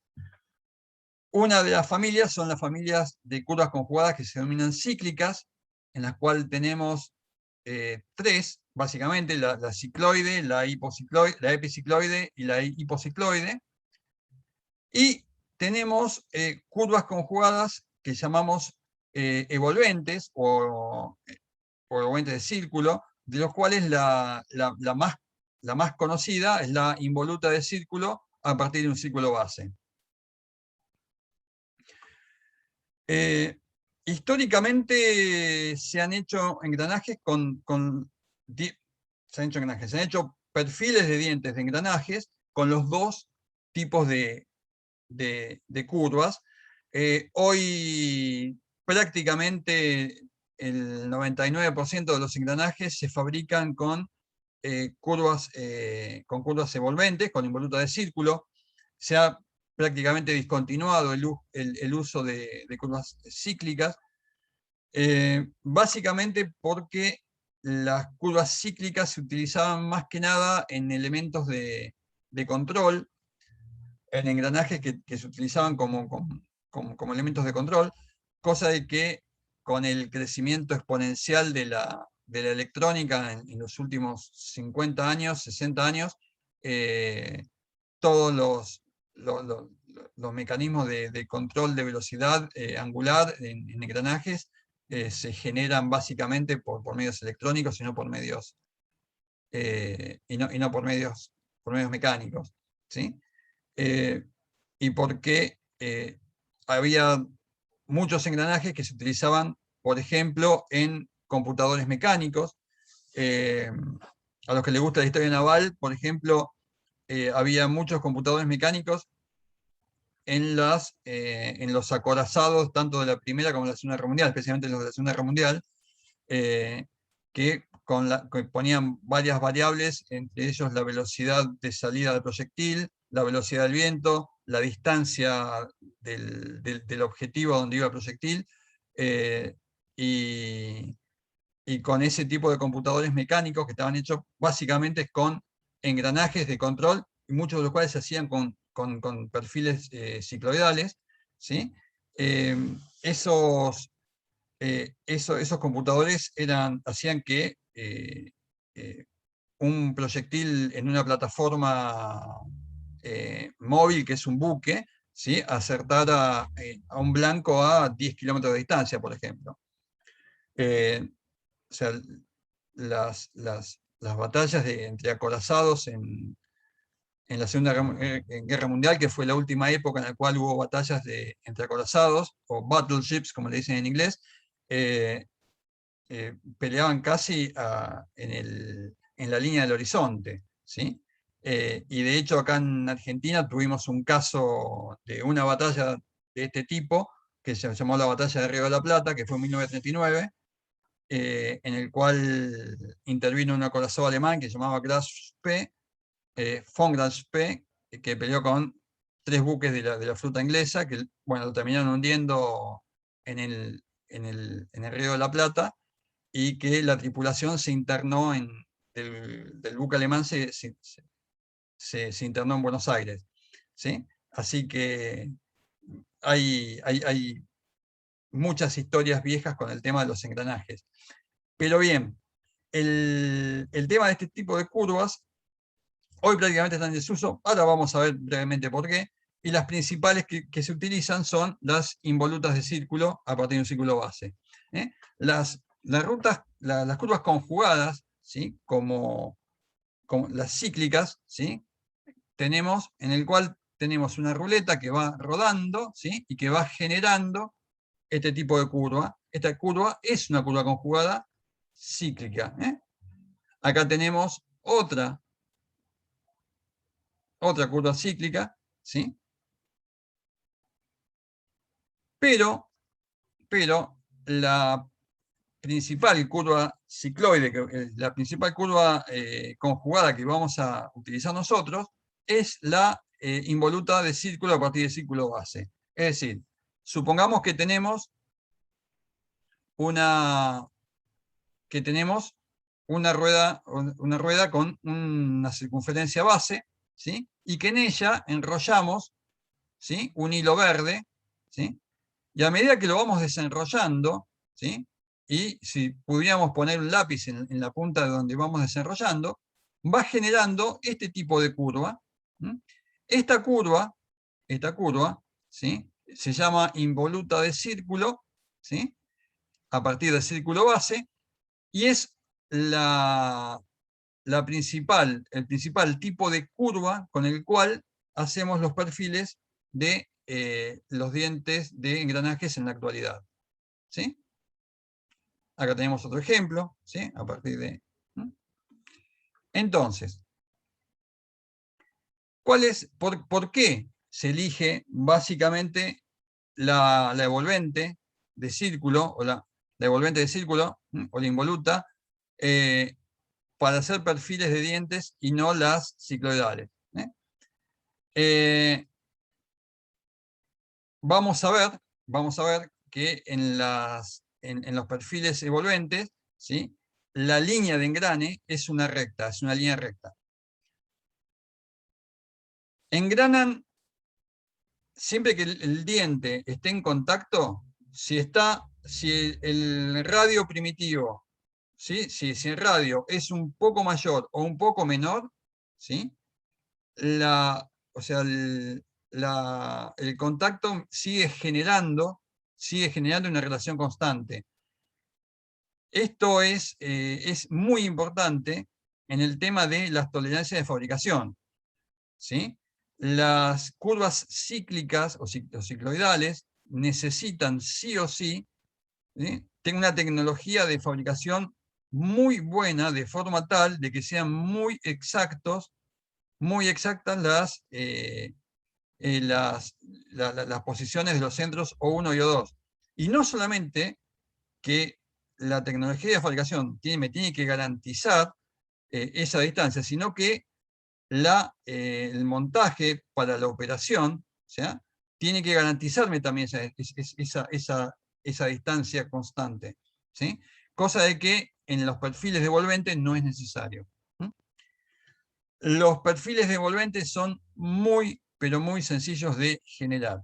Una de las familias son las familias de curvas conjugadas que se denominan cíclicas, en las cuales tenemos tres, básicamente, la cicloide, la epicicloide y la hipocicloide. Y tenemos curvas conjugadas que llamamos evolventes o evolventes de círculo, de los cuales la más conocida es la involuta de círculo a partir de un círculo base. históricamente se han hecho engranajes se han hecho perfiles de dientes de engranajes con los dos tipos de curvas. Hoy prácticamente el 99% de los engranajes se fabrican con curvas evolventes, con involuta de círculo. Se ha prácticamente discontinuado el uso de curvas cíclicas, básicamente porque las curvas cíclicas se utilizaban más que nada en elementos de control, en engranajes que se utilizaban como elementos de control, cosa de que con el crecimiento exponencial de la electrónica en los últimos 50 años, 60 años, todos los mecanismos de control de velocidad angular en engranajes se generan básicamente por medios electrónicos y no por medios, por medios mecánicos, ¿sí? Y porque había muchos engranajes que se utilizaban, por ejemplo, en computadores mecánicos. A los que les gusta la historia naval, por ejemplo, había muchos computadores mecánicos en los acorazados, tanto de la Primera como de la Segunda Guerra Mundial, especialmente los de la Segunda Guerra Mundial, que ponían varias variables, entre ellos la velocidad de salida del proyectil, la velocidad del viento, la distancia del objetivo a donde iba el proyectil, y con ese tipo de computadores mecánicos que estaban hechos básicamente con engranajes de control, y muchos de los cuales se hacían con perfiles cicloidales, ¿sí? Esos computadores hacían que un proyectil en una plataforma móvil, que es un buque, ¿sí? Acertara a un blanco a 10 kilómetros de distancia, por ejemplo. O sea, las batallas entre acorazados en la Segunda Guerra Mundial, que fue la última época en la cual hubo batallas entre acorazados, o battleships, como le dicen en inglés, peleaban casi en la línea del horizonte, ¿sí? Y de hecho acá en Argentina tuvimos un caso de una batalla de este tipo, que se llamó la Batalla de Río de la Plata, que fue en 1939, en el cual intervino un acorazado alemán que se llamaba Graf Spee, von Graf Spee, que peleó con 3 buques de la flota inglesa, que bueno, lo terminaron hundiendo en el Río de la Plata, y que la tripulación se internó del buque alemán se internó en Buenos Aires, ¿sí? Así que hay muchas historias viejas con el tema de los engranajes. Pero bien, el tema de este tipo de curvas hoy prácticamente están en desuso. Ahora vamos a ver brevemente por qué. Y las principales que se utilizan son las involutas de círculo a partir de un círculo base. Las curvas conjugadas, ¿sí? como las cíclicas, ¿sí? En el cual tenemos una ruleta que va rodando, ¿sí? Y que va generando este tipo de curva. Esta curva es una curva conjugada cíclica. Acá tenemos otra curva cíclica, ¿sí? Pero la principal curva cicloide, la principal curva conjugada que vamos a utilizar nosotros, es la involuta de círculo a partir de círculo base. Es decir, supongamos que tenemos una rueda con una circunferencia base, ¿sí? Y que en ella enrollamos, ¿sí? Un hilo verde, ¿sí? Y a medida que lo vamos desenrollando, ¿sí? Y si pudiéramos poner un lápiz en la punta de donde vamos desenrollando, va generando este tipo de curva. Esta curva, ¿sí? Se llama involuta de círculo, ¿sí? A partir del círculo base, y es el principal tipo de curva con el cual hacemos los perfiles de los dientes de engranajes en la actualidad. ¿sí? Acá tenemos otro ejemplo, ¿sí? A partir de... Entonces, ¿por qué se elige básicamente la evolvente de círculo, o la evolvente de círculo, o la involuta, para hacer perfiles de dientes y no las cicloidales? Vamos a ver que en los perfiles evolventes, ¿sí? La línea de engrane es una recta, es una línea recta. Engranan siempre que el diente esté en contacto, si el radio primitivo, ¿sí? Si el radio es un poco mayor o un poco menor, ¿sí? O sea, el contacto sigue generando una relación constante. Esto es muy importante en el tema de las tolerancias de fabricación, ¿sí? Las curvas cíclicas o cicloidales necesitan sí o sí, ¿sí? Tienen una tecnología de fabricación muy buena, de forma tal de que sean muy exactas las posiciones de los centros O1 y O2. Y no solamente que la tecnología de fabricación me tiene que garantizar esa distancia, sino que el montaje para la operación, ¿sí? Tiene que garantizarme también esa distancia constante, ¿sí? Cosa de que en los perfiles de envolvente no es necesario. Los perfiles de envolvente son muy, pero muy sencillos de generar.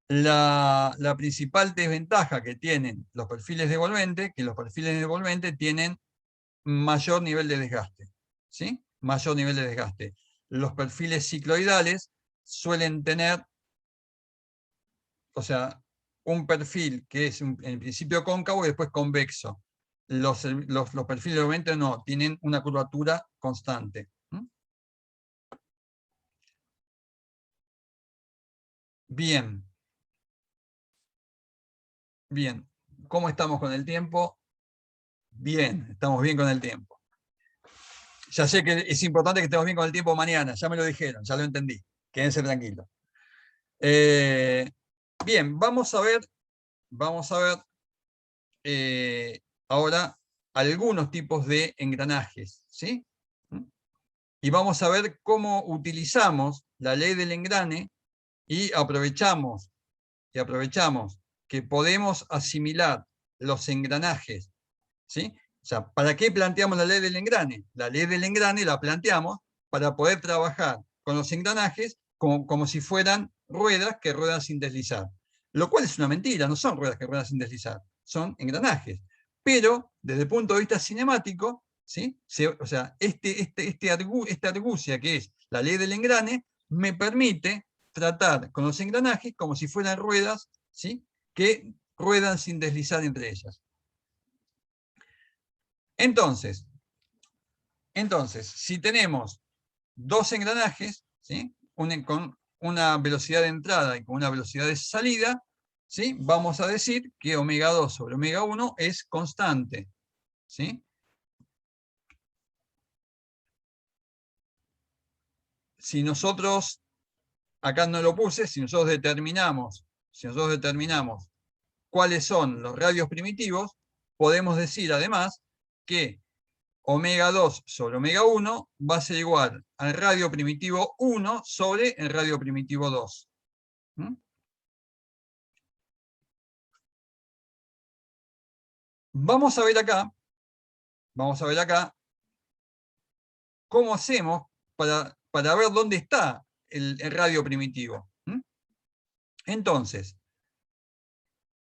La principal desventaja que tienen los perfiles de envolvente, que los perfiles de envolvente tienen mayor nivel de desgaste, ¿sí? Mayor nivel de desgaste. Los perfiles cicloidales suelen tener, o sea, un perfil que es en principio cóncavo y después convexo. Los perfiles de envolvente no, tienen una curvatura constante. Bien. Bien. ¿Cómo estamos con el tiempo? Bien, estamos bien con el tiempo. Ya sé que es importante que estemos bien con el tiempo mañana, ya me lo dijeron, ya lo entendí. Quédense tranquilos. Bien, vamos a ver ahora algunos tipos de engranajes, ¿sí? Y vamos a ver cómo utilizamos la ley del engrane y aprovechamos que podemos asimilar los engranajes, ¿sí? O sea, ¿para qué planteamos la ley del engrane? La ley del engrane la planteamos para poder trabajar con los engranajes como si fueran ruedas que ruedan sin deslizar. Lo cual es una mentira, no son ruedas que ruedan sin deslizar, son engranajes. Pero, desde el punto de vista cinemático, ¿sí? O sea, esta argucia que es la ley del engrane, me permite tratar con los engranajes como si fueran ruedas, ¿sí? Que ruedan sin deslizar entre ellas. Entonces, si tenemos dos engranajes, ¿sí? Con una velocidad de entrada y con una velocidad de salida, ¿sí? Vamos a decir que omega 2 sobre omega 1 es constante, ¿sí? Si nosotros, acá no lo puse, si nosotros determinamos cuáles son los radios primitivos, podemos decir además que omega 2 sobre omega 1 va a ser igual al radio primitivo 1 sobre el radio primitivo 2. Vamos a ver acá cómo hacemos para ver dónde está el radio primitivo. Entonces,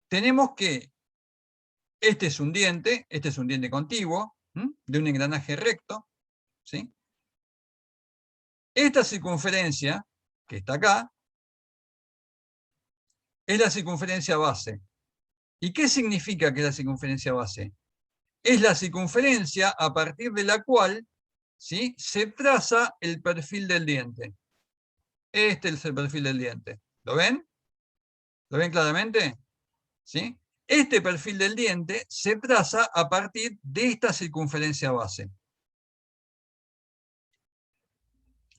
tenemos que este es un diente contiguo, de un engranaje recto, ¿sí? Esta circunferencia, que está acá, es la circunferencia base. ¿Y qué significa que es la circunferencia base? Es la circunferencia a partir de la cual, ¿sí? Se traza el perfil del diente. Este es el perfil del diente. ¿Lo ven? ¿Lo ven claramente? ¿sí? Este perfil del diente se traza a partir de esta circunferencia base.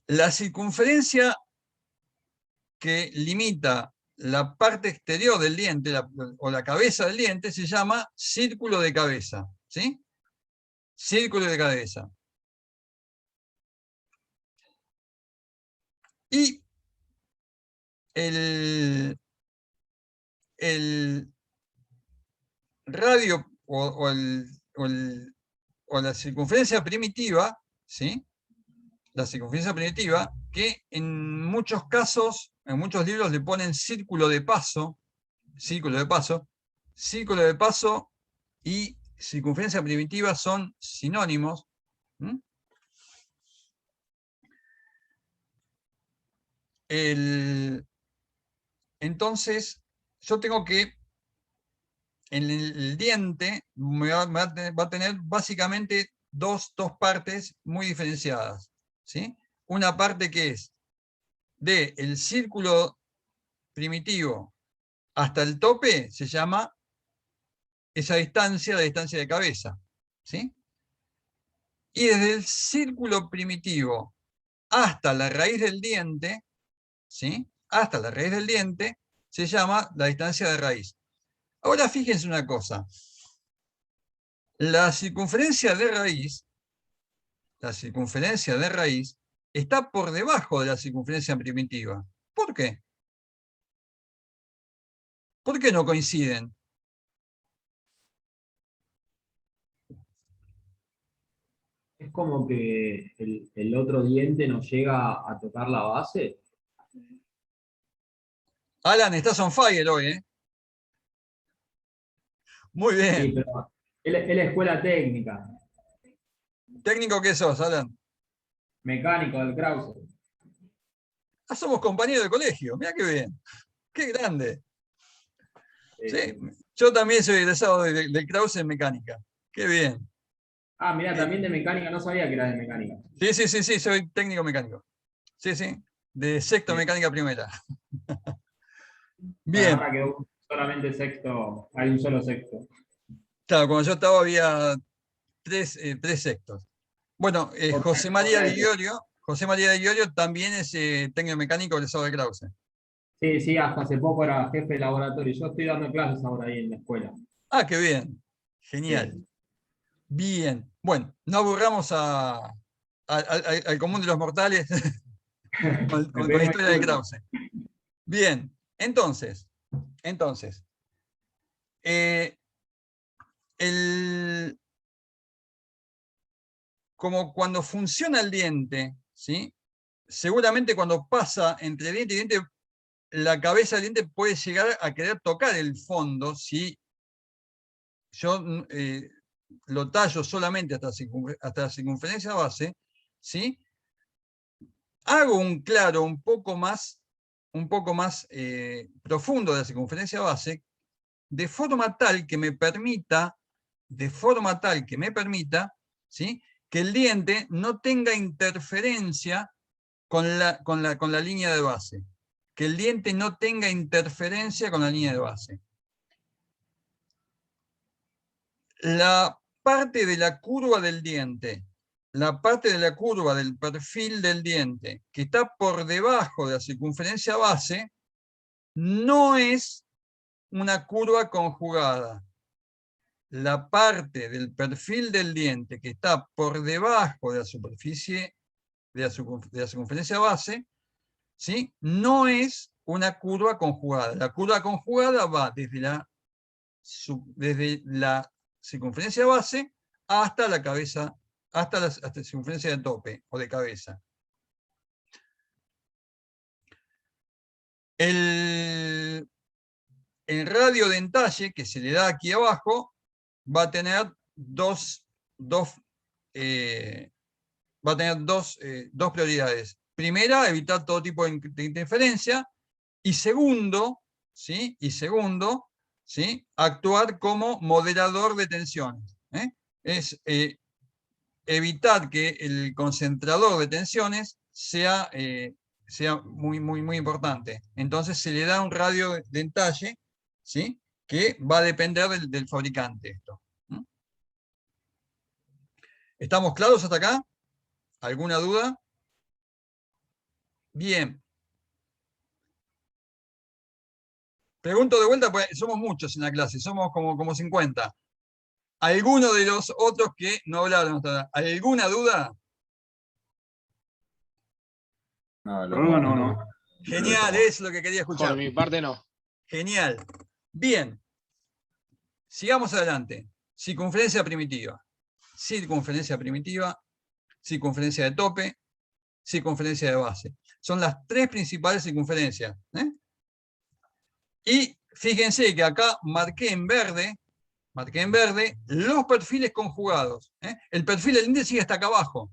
La circunferencia que limita la parte exterior del diente o la cabeza del diente se llama círculo de cabeza, ¿sí? Círculo de cabeza. Y el radio o la circunferencia primitiva, ¿sí? La circunferencia primitiva, que en muchos casos, en muchos libros le ponen círculo de paso y circunferencia primitiva son sinónimos. Entonces, yo tengo que, en el diente va a tener básicamente dos partes muy diferenciadas, ¿sí? Una parte que es del círculo primitivo hasta el tope, se llama esa distancia, la distancia de cabeza, ¿sí? Y desde el círculo primitivo hasta la raíz del diente, ¿sí? Hasta la raíz del diente, se llama la distancia de raíz. Ahora fíjense una cosa. La circunferencia de raíz está por debajo de la circunferencia primitiva. ¿Por qué? ¿Por qué no coinciden? Es como que el otro diente no llega a tocar la base. Alan, estás on fire hoy, ¿eh? Muy Sí, bien. pero es la escuela técnica, ¿Técnico qué sos, Alan? mecánico del Krause. Ah, somos compañeros de colegio. Mirá qué bien. Qué grande. ¿Sí? Yo también soy egresado del Krause en mecánica. Qué bien. Ah, mirá, también de mecánica, no sabía que era de mecánica. Sí, soy técnico mecánico. Sí, de sexto Bien. mecánica primera. Bueno, Bien. ahora quedó solamente sexto, hay un solo sexto. Claro, cuando yo estaba había tres sextos. Bueno, José María de Iorio también es técnico mecánico egresado de Krause. Sí, sí, hasta hace poco era jefe de laboratorio. Yo estoy dando clases ahora ahí en la escuela. Ah, qué bien. Genial. Sí. Bien. Bueno, no aburramos al común de los mortales Me con la pedimos historia de disculpas. Krause. Bien, entonces, eh, como cuando funciona el diente, ¿sí? Seguramente cuando pasa entre diente y diente, la cabeza del diente puede llegar a querer tocar el fondo si yo lo tallo solamente hasta la circunferencia base, ¿sí? Hago un claro un poco más profundo de la circunferencia base, de forma tal que me permita, ¿sí? Que el diente no tenga interferencia con la línea de base. Que el diente no tenga interferencia con la línea de base. La parte de la curva del diente, la parte de la curva del perfil del diente que está por debajo de la circunferencia base, no es una curva conjugada. La parte del perfil del diente que está por debajo de la superficie de la circunferencia base, ¿sí? No es una curva conjugada. La curva conjugada va desde la circunferencia base hasta la cabeza, hasta la circunferencia de tope o de cabeza. El radio de entalle que se le da aquí abajo va a tener dos prioridades. Primera, evitar todo tipo de interferencia. Y segundo, ¿sí? ¿Sí? Actuar como moderador de tensiones. Es evitar que el concentrador de tensiones sea muy importante. Entonces se le da un radio de entalle, ¿sí? que va a depender del fabricante esto. ¿Estamos claros hasta acá? ¿Alguna duda? Bien. Pregunto de vuelta, porque somos muchos en la clase, somos como 50. ¿Alguno de los otros que no hablaron hasta ahora? ¿Alguna duda? No. Genial, eso es lo que quería Por escuchar. mi parte, no. Genial. Bien. Sigamos adelante. Circunferencia primitiva. Circunferencia primitiva, circunferencia de tope, circunferencia de base. Son las tres principales circunferencias. Y fíjense que acá marqué en verde los perfiles conjugados. El perfil del índice sigue hasta acá abajo,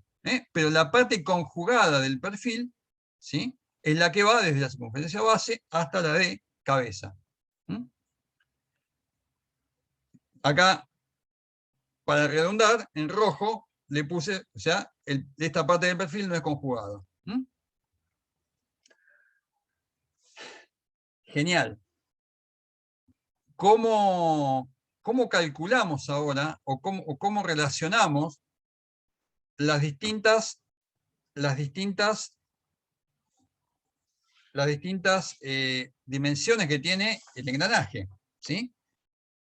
pero la parte conjugada del perfil, ¿sí?, es la que va desde la circunferencia base hasta la de cabeza. Acá, para redondar, en rojo le puse, o sea, esta parte del perfil no es conjugado. Genial. ¿Cómo calculamos ahora, o cómo relacionamos las distintas dimensiones que tiene el engranaje? ¿Sí?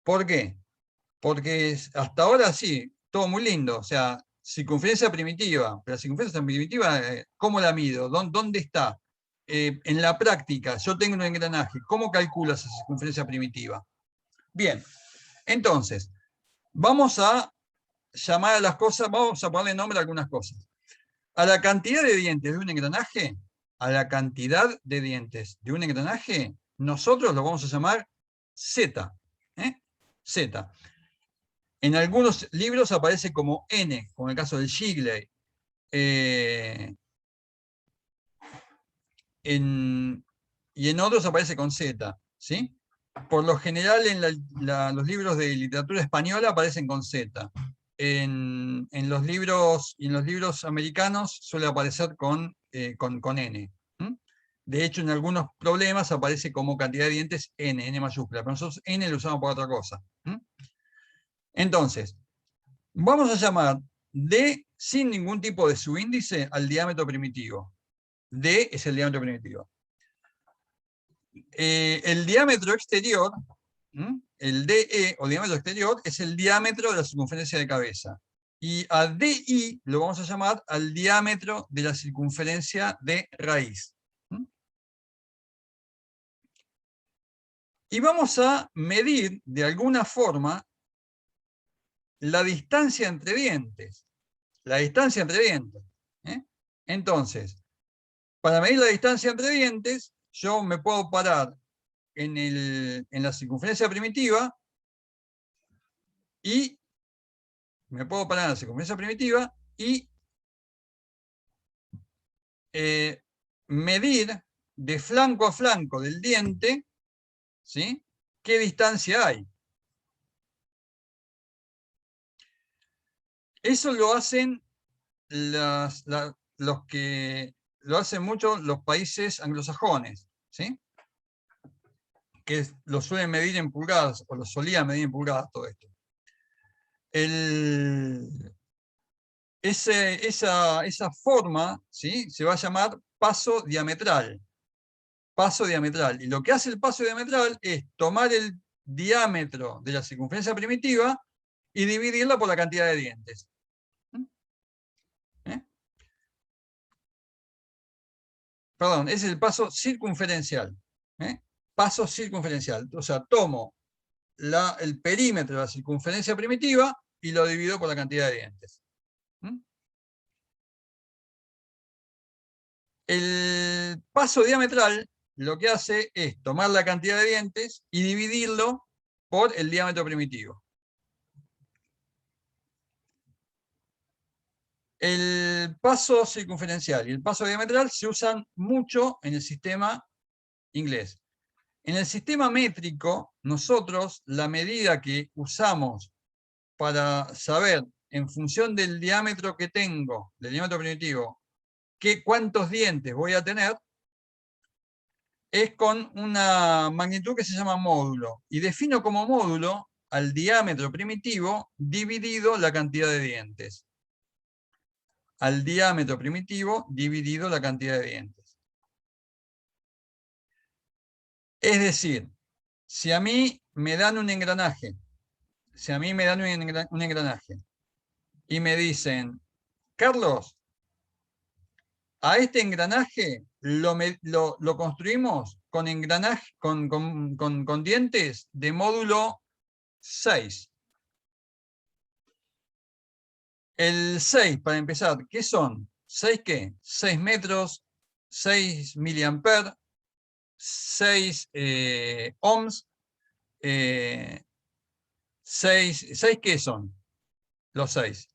¿Por qué? Porque hasta ahora sí, todo muy lindo, o sea, circunferencia primitiva, pero la circunferencia primitiva, ¿cómo la mido? ¿Dónde está? En la práctica, yo tengo un engranaje, ¿cómo calculo esa circunferencia primitiva? Bien, entonces, vamos a llamar a las cosas, vamos a ponerle nombre a algunas cosas. A la cantidad de dientes de un engranaje, nosotros lo vamos a llamar Z. Z. En algunos libros aparece como N, como en el caso del Shigley. Y en otros aparece con Z. ¿Sí? Por lo general en los libros de literatura española aparecen con Z. En los libros americanos suele aparecer con N. De hecho, en algunos problemas aparece como cantidad de dientes N mayúscula, pero nosotros N lo usamos para otra cosa. Entonces, vamos a llamar D sin ningún tipo de subíndice al diámetro primitivo. D es el diámetro primitivo. El diámetro exterior, el DE o diámetro exterior, es el diámetro de la circunferencia de cabeza. Y a DI lo vamos a llamar al diámetro de la circunferencia de raíz. Y vamos a medir de alguna forma la distancia entre dientes. La distancia entre dientes. Entonces, para medir la distancia entre dientes, yo me puedo parar en la circunferencia primitiva y medir de flanco a flanco del diente, ¿sí?, qué distancia hay. Eso lo hacen lo hacen mucho los países anglosajones, ¿sí?, que lo suelen medir en pulgadas, o lo solían medir en pulgadas todo esto. Esa forma, ¿sí?, se va a llamar paso diametral. Paso diametral. Y lo que hace el paso diametral es tomar el diámetro de la circunferencia primitiva y dividirla por la cantidad de dientes. Perdón, es el paso circunferencial. Paso circunferencial. O sea, tomo el perímetro de la circunferencia primitiva y lo divido por la cantidad de dientes. El paso diametral lo que hace es tomar la cantidad de dientes y dividirlo por el diámetro primitivo. El paso circunferencial y el paso diametral se usan mucho en el sistema inglés. En el sistema métrico, nosotros la medida que usamos para saber, en función del diámetro que tengo, del diámetro primitivo, cuántos dientes voy a tener, es con una magnitud que se llama módulo. Y defino como módulo al diámetro primitivo dividido la cantidad de dientes. Al diámetro primitivo dividido la cantidad de dientes. Es decir, si a mí me dan un engranaje, y me dicen, Carlos, a este engranaje lo construimos con engranaje, con dientes de módulo 6. El 6, para empezar, ¿qué son? ¿6 qué? 6 metros, 6 miliamperes, 6 ohms, 6 ¿qué son? Los 6.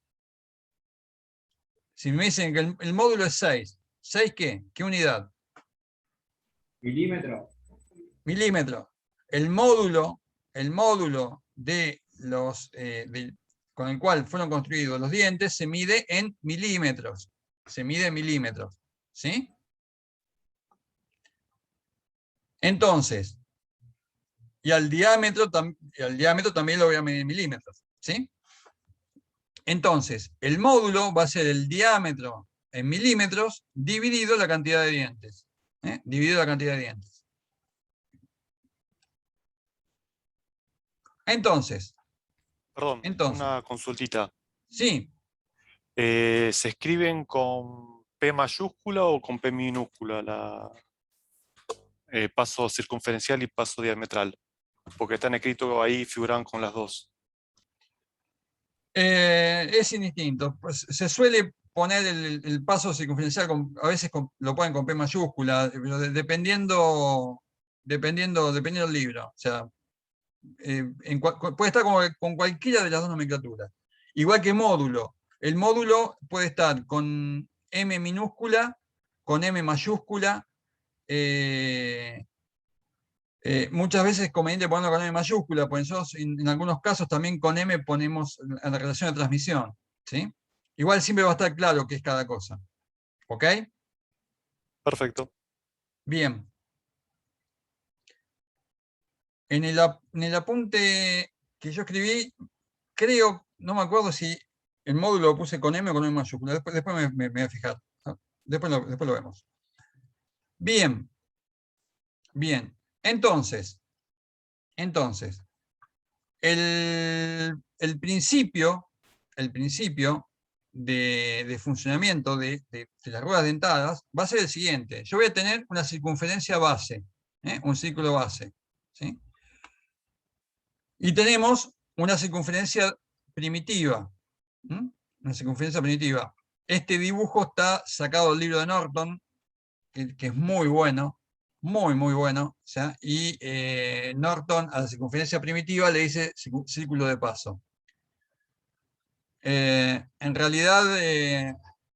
Si me dicen que el módulo es 6, ¿6 qué? ¿Qué unidad? Milímetro. Milímetros. El módulo de los, con el cual fueron construidos los dientes se mide en milímetros. Se mide en milímetros. ¿Sí? Entonces, y al diámetro también lo voy a medir en milímetros. ¿Sí? Entonces, el módulo va a ser el diámetro en milímetros dividido la cantidad de dientes. Dividido la cantidad de dientes. Entonces, Perdón, una consultita. Sí, ¿Se escriben con P mayúscula o con P minúscula paso circunferencial y paso diametral? Porque están escritos ahí, figuran con las dos. es indistinto. Pues se suele poner el paso circunferencial, a veces lo ponen con P mayúscula, pero dependiendo del libro. O sea, puede estar con cualquiera de las dos nomenclaturas. Igual que módulo. El módulo puede estar con M minúscula, con M mayúscula. Muchas veces es conveniente ponerlo con M mayúscula, porque nosotros en algunos casos también con M ponemos en la relación de transmisión. ¿Sí? Igual siempre va a estar claro qué es cada cosa. ¿Ok? Perfecto. Bien. En el apunte que yo escribí, creo, no me acuerdo si el módulo lo puse con M o con M mayúscula. Después me voy a fijar. Después lo vemos. Bien. Bien. Entonces, el principio de funcionamiento de las ruedas dentadas va a ser el siguiente. Yo voy a tener una circunferencia base, un círculo base. ¿Sí? Y tenemos una circunferencia primitiva. Una circunferencia primitiva. Este dibujo está sacado del libro de Norton, que es muy bueno, muy bueno. ¿Sí? Y Norton a la circunferencia primitiva le dice círculo de paso. En realidad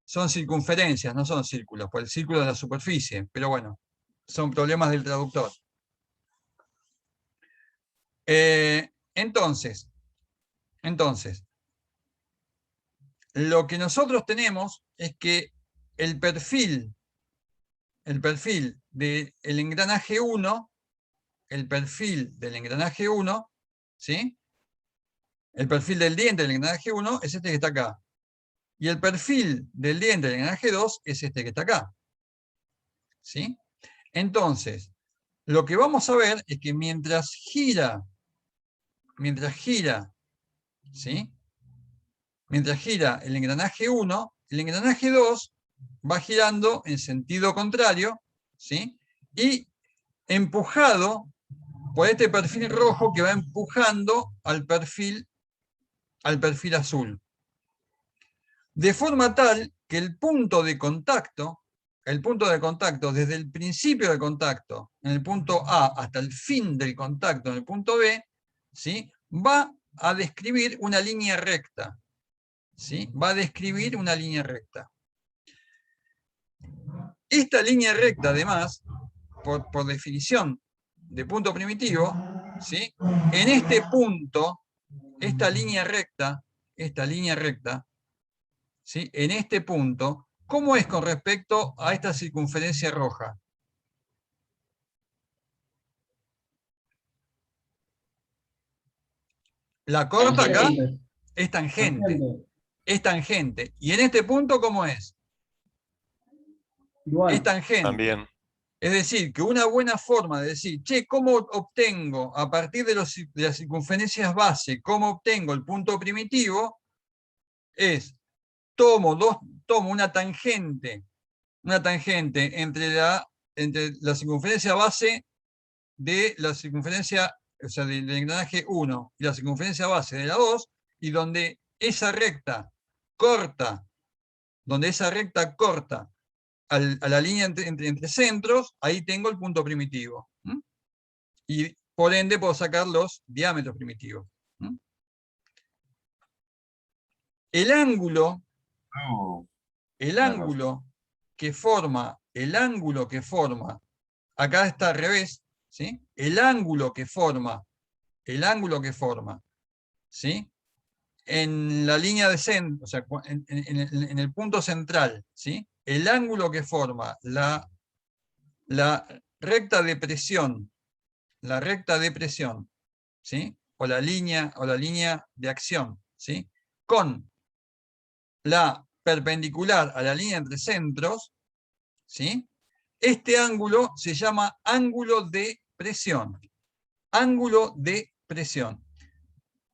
son circunferencias, no son círculos, pues el círculo es la superficie, pero bueno, son problemas del traductor. Entonces, lo que nosotros tenemos es que el perfil del engranaje 1, ¿sí? El perfil del diente del engranaje 1 es este que está acá. Y el perfil del diente del engranaje 2 es este que está acá. ¿Sí? Entonces, lo que vamos a ver es que mientras gira, ¿sí? Mientras gira el engranaje 1, el engranaje 2 va girando en sentido contrario, ¿sí? Y empujado por este perfil rojo que va empujando al perfil azul. De forma tal que el punto de contacto desde el principio del contacto, en el punto A, hasta el fin del contacto, en el punto B, ¿sí? Va a describir una línea recta. ¿Sí? Va a describir una línea recta. Esta línea recta, además, por definición de punto primitivo, ¿sí? En este punto, esta línea recta, ¿sí? En este punto, ¿cómo es con respecto a esta circunferencia roja? La corta acá Tangente. es tangente. Tangente. Es tangente. Y en este punto, ¿cómo es? Igual. Es tangente. También. Es decir, que una buena forma de decir, che, ¿cómo obtengo a partir de las circunferencias base, cómo obtengo el punto primitivo? Es, tomo una tangente entre la circunferencia base de la circunferencia, o sea, del engranaje 1 y la circunferencia base de la 2, y donde esa recta corta a la línea entre centros, ahí tengo el punto primitivo. ¿Mm? Y por ende puedo sacar los diámetros primitivos. ¿Mm? El ángulo que forma, acá está al revés, ¿sí? El ángulo que forma, ¿sí? En la línea de centro, o sea, en el punto central, ¿sí? El ángulo que forma la recta de presión, ¿sí? o la línea de acción, ¿sí? Con la perpendicular a la línea entre centros, ¿sí? Este ángulo se llama ángulo de presión. Ángulo de presión.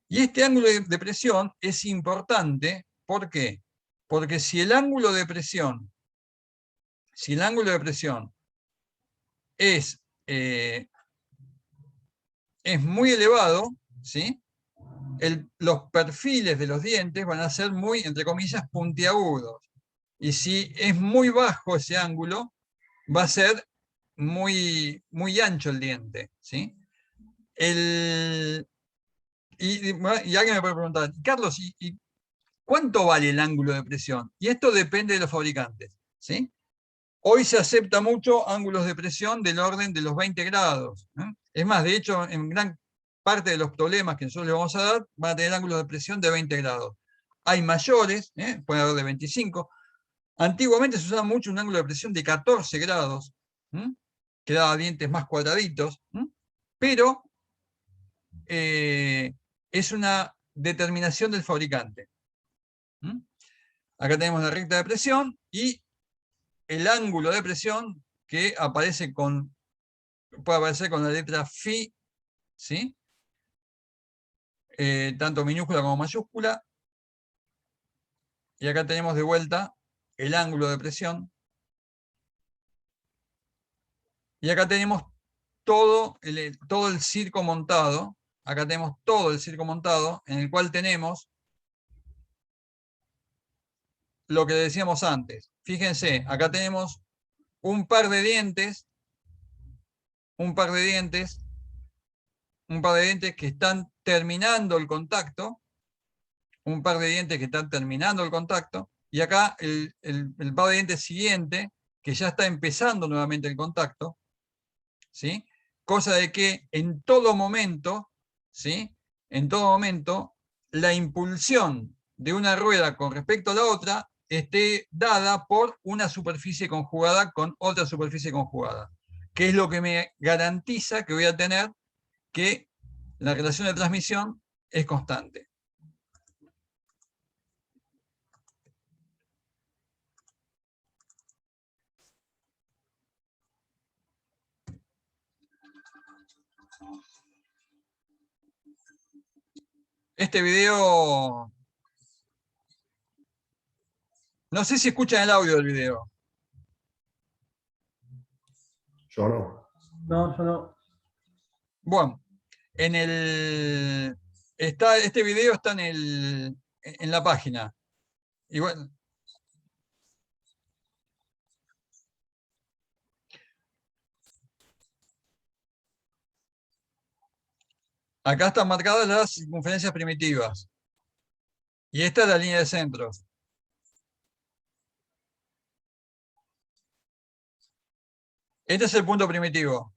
Y este ángulo de presión es importante, ¿por qué? Porque si el ángulo de presión es muy elevado, ¿sí? Los perfiles de los dientes van a ser muy, entre comillas, puntiagudos. Y si es muy bajo ese ángulo, va a ser muy, muy ancho el diente, ¿sí? Y alguien me puede preguntar, Carlos, ¿y cuánto vale el ángulo de presión? Y esto depende de los fabricantes, ¿sí? Hoy se acepta mucho ángulos de presión del orden de los 20 grados. Es más, de hecho, en gran parte de los problemas que nosotros les vamos a dar, van a tener ángulos de presión de 20 grados. Hay mayores, puede haber de 25. Antiguamente se usaba mucho un ángulo de presión de 14 grados, que daba dientes más cuadraditos, pero es una determinación del fabricante. Acá tenemos la recta de presión y el ángulo de presión que puede aparecer con la letra Φ, ¿sí? Tanto minúscula como mayúscula. Y acá tenemos de vuelta el ángulo de presión. Y acá tenemos todo el circo montado. Acá tenemos todo el circo montado, en el cual tenemos lo que decíamos antes. Fíjense, acá tenemos un par de dientes que están terminando el contacto, y acá el par de dientes siguiente, que ya está empezando nuevamente el contacto, ¿sí? Cosa de que en todo momento, ¿sí? En todo momento, la impulsión de una rueda con respecto a la otra esté dada por una superficie conjugada con otra superficie conjugada, que es lo que me garantiza que voy a tener que la relación de transmisión es constante. Este video, no sé si escuchan el audio del video. Yo no. No, yo no. Bueno, este video está en la página. Y bueno, acá están marcadas las circunferencias primitivas. Y esta es la línea de centros. Este es el punto primitivo.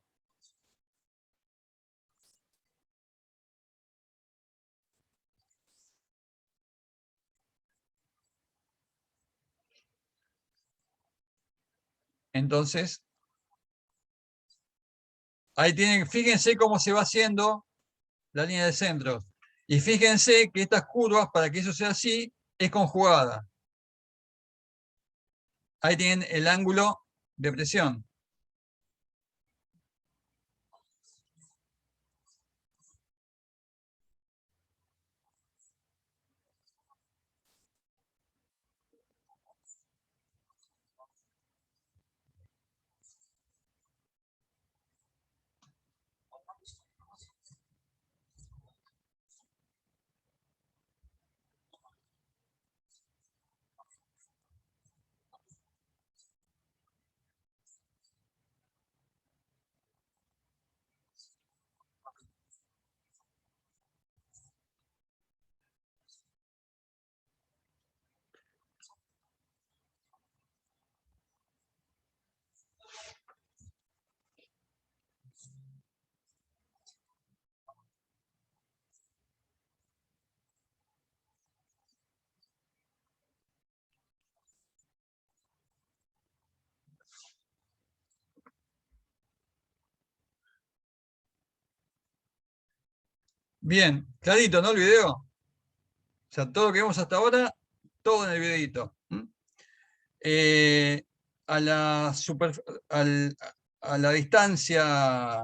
Entonces, ahí tienen, fíjense cómo se va haciendo la línea de centros. Y fíjense que estas curvas, para que eso sea así, es conjugada. Ahí tienen el ángulo de presión. Bien, clarito, ¿no? El video. O sea, todo lo que vemos hasta ahora, todo en el videito. A la distancia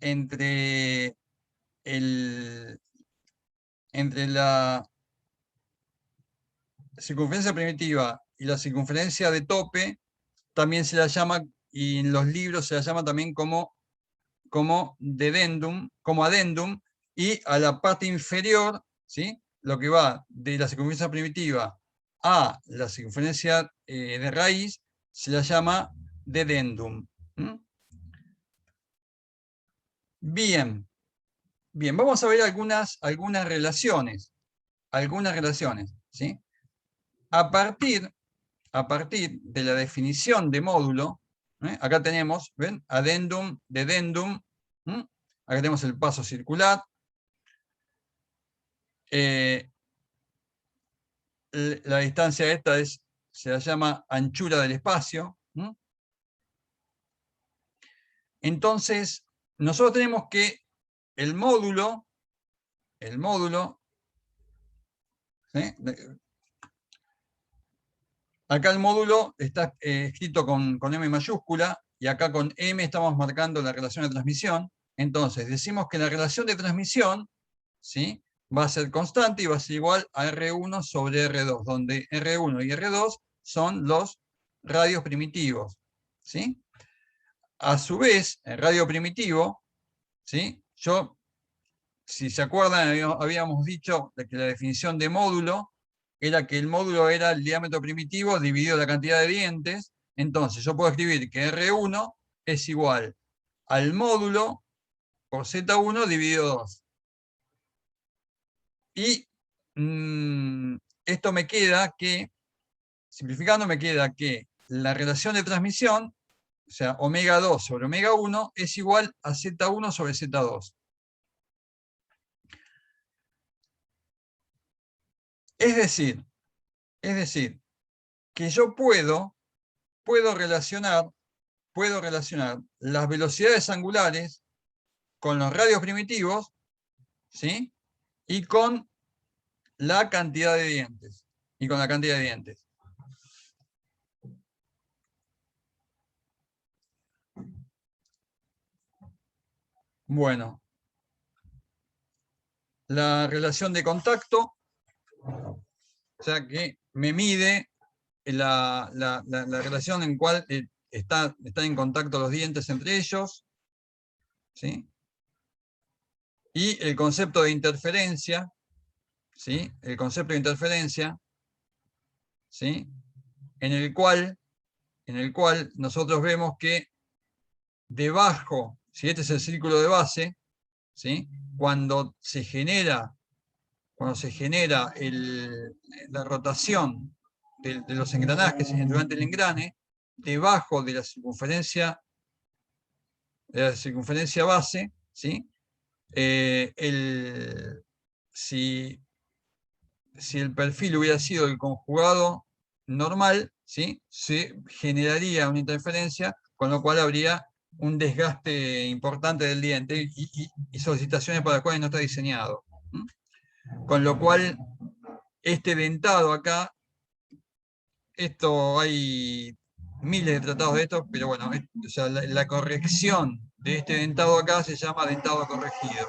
entre entre la circunferencia primitiva y la circunferencia de tope, también se la llama, y en los libros se la llama también como adendum, y a la parte inferior, ¿sí? Lo que va de la circunferencia primitiva a la circunferencia de raíz, se la llama dedendum. Bien, bien, vamos a ver algunas relaciones, ¿sí? A partir de la definición de módulo, acá tenemos, ¿ven? Adendum, dedendum, acá tenemos el paso circular, la distancia esta se la llama anchura del espacio. Entonces, nosotros tenemos que el módulo, ¿sí? Acá el módulo está escrito con M mayúscula, y acá con M estamos marcando la relación de transmisión. Entonces, decimos que la relación de transmisión, ¿sí?, va a ser constante y va a ser igual a R1 sobre R2, donde R1 y R2 son los radios primitivos, ¿sí? A su vez, el radio primitivo, ¿sí?, si se acuerdan, habíamos dicho que la definición de módulo era que el módulo era el diámetro primitivo dividido la cantidad de dientes. Entonces yo puedo escribir que R1 es igual al módulo por Z1 dividido 2. Y esto me queda que, simplificando, me queda que la relación de transmisión, o sea, omega 2 sobre omega 1, es igual a Z1 sobre Z2. Es decir, que yo puedo relacionar las velocidades angulares con los radios primitivos, ¿sí?, y con la cantidad de dientes. Bueno, la relación de contacto, o sea que me mide la relación en cual están en contacto los dientes entre ellos, ¿sí?, y el concepto de interferencia, ¿sí?, ¿sí?, en el cual nosotros vemos que debajo, si este es el círculo de base, ¿sí?, cuando se genera la rotación de los engranajes durante el engrane, debajo de la circunferencia base, ¿sí?, si el perfil hubiera sido el conjugado normal, ¿sí?, se generaría una interferencia, con lo cual habría un desgaste importante del diente y solicitaciones para las cuales no está diseñado. Con lo cual, este dentado acá, esto hay miles de tratados de esto, pero bueno, o sea, la corrección de este dentado acá se llama dentado corregido.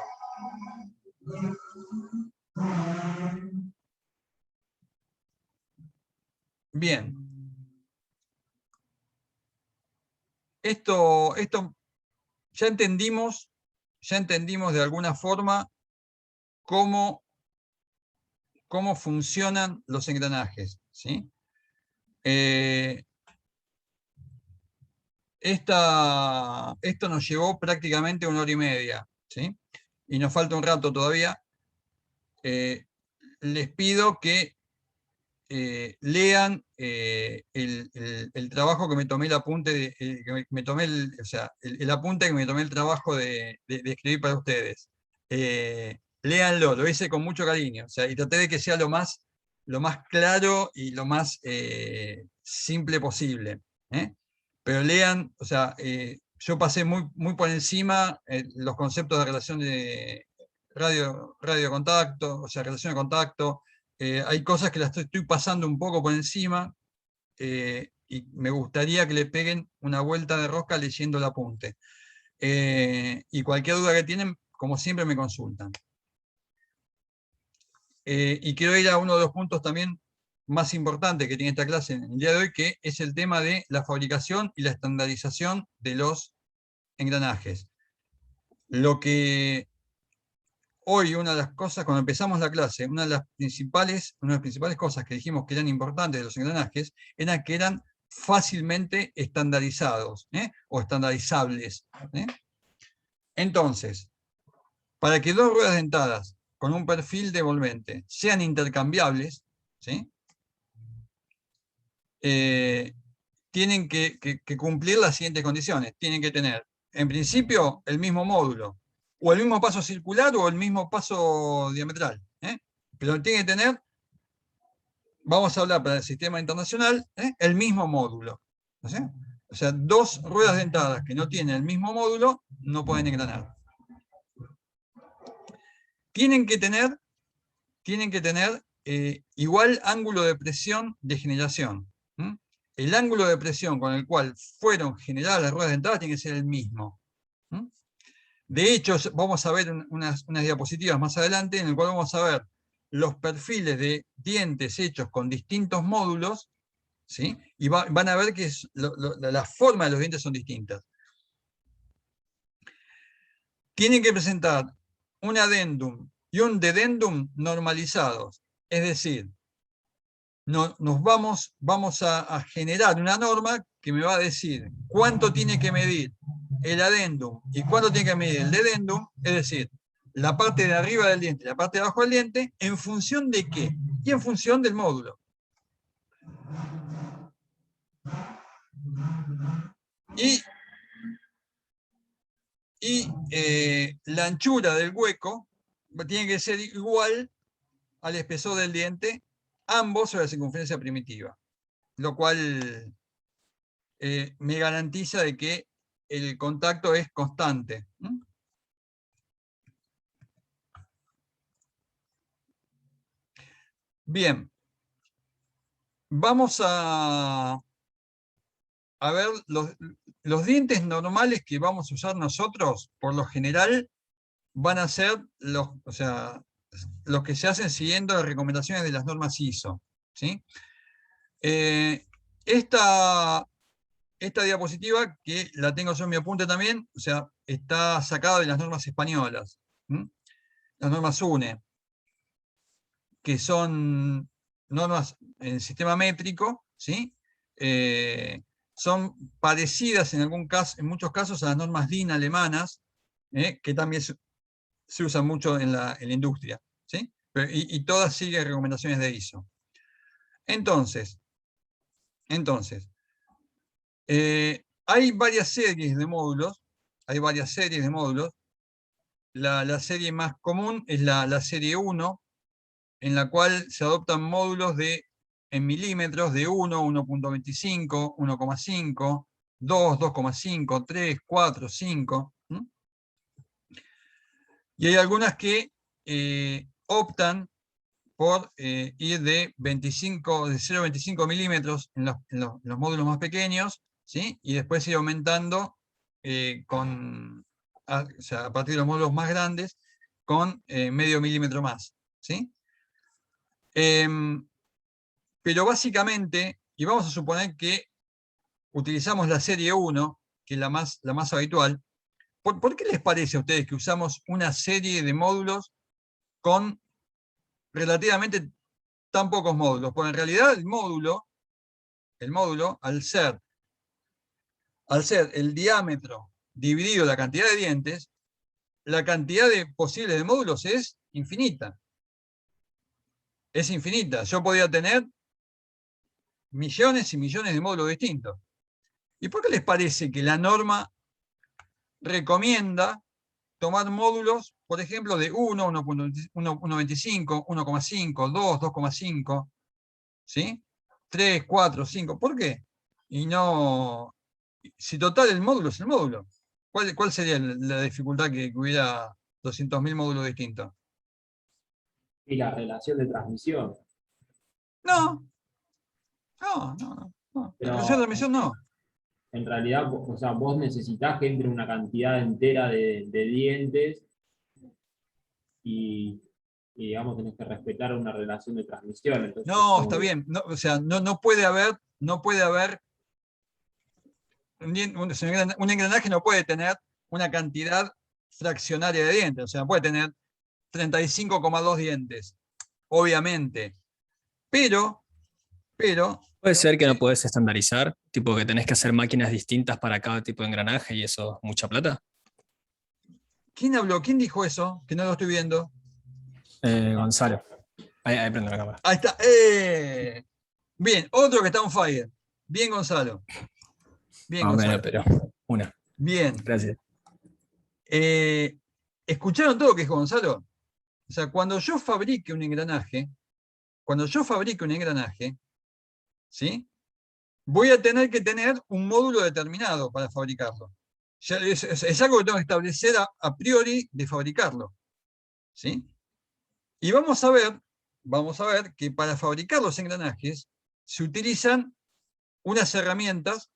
Bien. Esto ya entendimos de alguna forma cómo funcionan los engranajes, ¿sí? Esto nos llevó prácticamente 1 hora y media, ¿sí? Y nos falta un rato todavía. Les pido que lean el trabajo que me tomé, el apunte, que me tomé o sea, el apunte que me tomé el trabajo de escribir para ustedes. Léanlo, lo hice con mucho cariño, o sea, y traté de que sea lo más claro y lo más simple posible. Pero lean, o sea, yo pasé muy por encima los conceptos de relación de radio contacto, o sea, relación de contacto. Hay cosas que las estoy pasando un poco por encima, y me gustaría que le peguen una vuelta de rosca leyendo el apunte. Y cualquier duda que tienen, como siempre, me consultan. Y quiero ir a uno de los puntos también más importantes que tiene esta clase en el día de hoy, que es el tema de la fabricación y la estandarización de los engranajes. Lo que hoy, una de las cosas, cuando empezamos la clase, una de las principales cosas que dijimos que eran importantes de los engranajes, era que eran fácilmente estandarizados, o estandarizables. Entonces, para que 2 ruedas dentadas con un perfil devolvente sean intercambiables, ¿sí? Tienen que cumplir las siguientes condiciones. Tienen que tener, en principio, el mismo módulo, o el mismo paso circular o el mismo paso diametral. Pero tiene que tener, vamos a hablar para el sistema internacional, el mismo módulo. ¿Sí? O sea, 2 ruedas dentadas que no tienen el mismo módulo no pueden engranar. Tienen que tener igual ángulo de presión de generación. El ángulo de presión con el cual fueron generadas las ruedas dentadas tiene que ser el mismo. De hecho, vamos a ver unas diapositivas más adelante en el cual vamos a ver los perfiles de dientes hechos con distintos módulos, ¿sí? Y van a ver que la forma de los dientes son distintas. Tienen que presentar un adendum y un dedendum normalizados, es decir, nos vamos a generar una norma que me va a decir cuánto tiene que medir el adendum y cuánto tiene que medir el dedendum, es decir, la parte de arriba del diente y la parte de abajo del diente, ¿en función de qué? Y en función del módulo. Y la anchura del hueco tiene que ser igual al espesor del diente, ambos sobre la circunferencia primitiva, lo cual me garantiza de que el contacto es constante. Bien, vamos a ver los dientes normales que vamos a usar nosotros, por lo general, van a ser los que se hacen siguiendo las recomendaciones de las normas ISO. ¿Sí? Esta diapositiva, que la tengo yo en mi apunte también, o sea, está sacada de las normas españolas. Las normas UNE, que son normas en sistema métrico, ¿sí? Son parecidas en muchos casos a las normas DIN alemanas, que también se usan mucho en la industria, ¿sí? Y todas siguen recomendaciones de ISO. Entonces, hay varias series de módulos, La serie más común es la serie 1, en la cual se adoptan módulos en milímetros de 1, 1.25, 1,5, 2, 2,5, 3, 4, 5. Y hay algunas que optan por ir de 0,25 milímetros en los módulos más pequeños, ¿sí? Y después ir aumentando o sea, a partir de los módulos más grandes con medio milímetro más, ¿sí? Pero básicamente, y vamos a suponer que utilizamos la serie 1, que es la más habitual. ¿Por qué les parece a ustedes que usamos una serie de módulos con relativamente tan pocos módulos? Porque en realidad el módulo al ser el diámetro dividido la cantidad de dientes, la cantidad de posibles de módulos es infinita. Es infinita. Yo podía tener millones y millones de módulos distintos. ¿Y por qué les parece que la norma recomienda tomar módulos, por ejemplo, de 1, 1,25, 1,5, 2, 2,5, ¿sí? 3, 4, 5. ¿Por qué? Y no... Si total el módulo es el módulo. ¿Cuál sería la dificultad que hubiera 200.000 módulos distintos? Y la relación de transmisión. No. La Pero relación de transmisión no. en realidad, o sea, vos necesitás que entre una cantidad entera de dientes y, digamos, tenés que respetar una relación de transmisión. Entonces, No, está bien. No, o sea, no puede haber un engranaje no puede tener una cantidad fraccionaria de dientes. O sea, puede tener 35,2 dientes, obviamente. Pero, Puede ser que no podés estandarizar, tipo que tenés que hacer máquinas distintas para cada tipo de engranaje y eso es mucha plata. ¿quién habló? ¿Quién dijo eso? Que no lo estoy viendo. Gonzalo. Ahí prendo la cámara. Ahí está. Bien, otro que está on fire. Bien, Gonzalo. Bien, Más o menos, Gonzalo. pero una. Bien. Gracias. ¿Escucharon todo lo que dijo Gonzalo? O sea, cuando yo fabrique un engranaje, ¿sí? Voy a tener que tener un módulo determinado para fabricarlo. Ya es algo que tengo que establecer a priori de fabricarlo, ¿sí? Y vamos a ver que para fabricar los engranajes se utilizan unas herramientas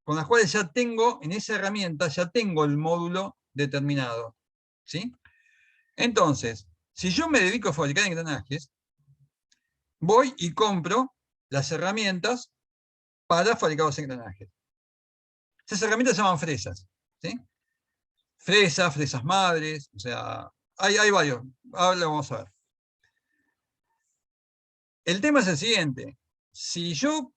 con las cuales ya tengo, en esa herramienta ya tengo el módulo determinado, ¿sí? Entonces, si yo me dedico a fabricar engranajes, voy y compro las herramientas para fabricar los engranajes. Esas herramientas se llaman fresas, ¿sí? Fresas madres, o sea, hay varios. Ahora lo vamos a ver. El tema es el siguiente. Si yo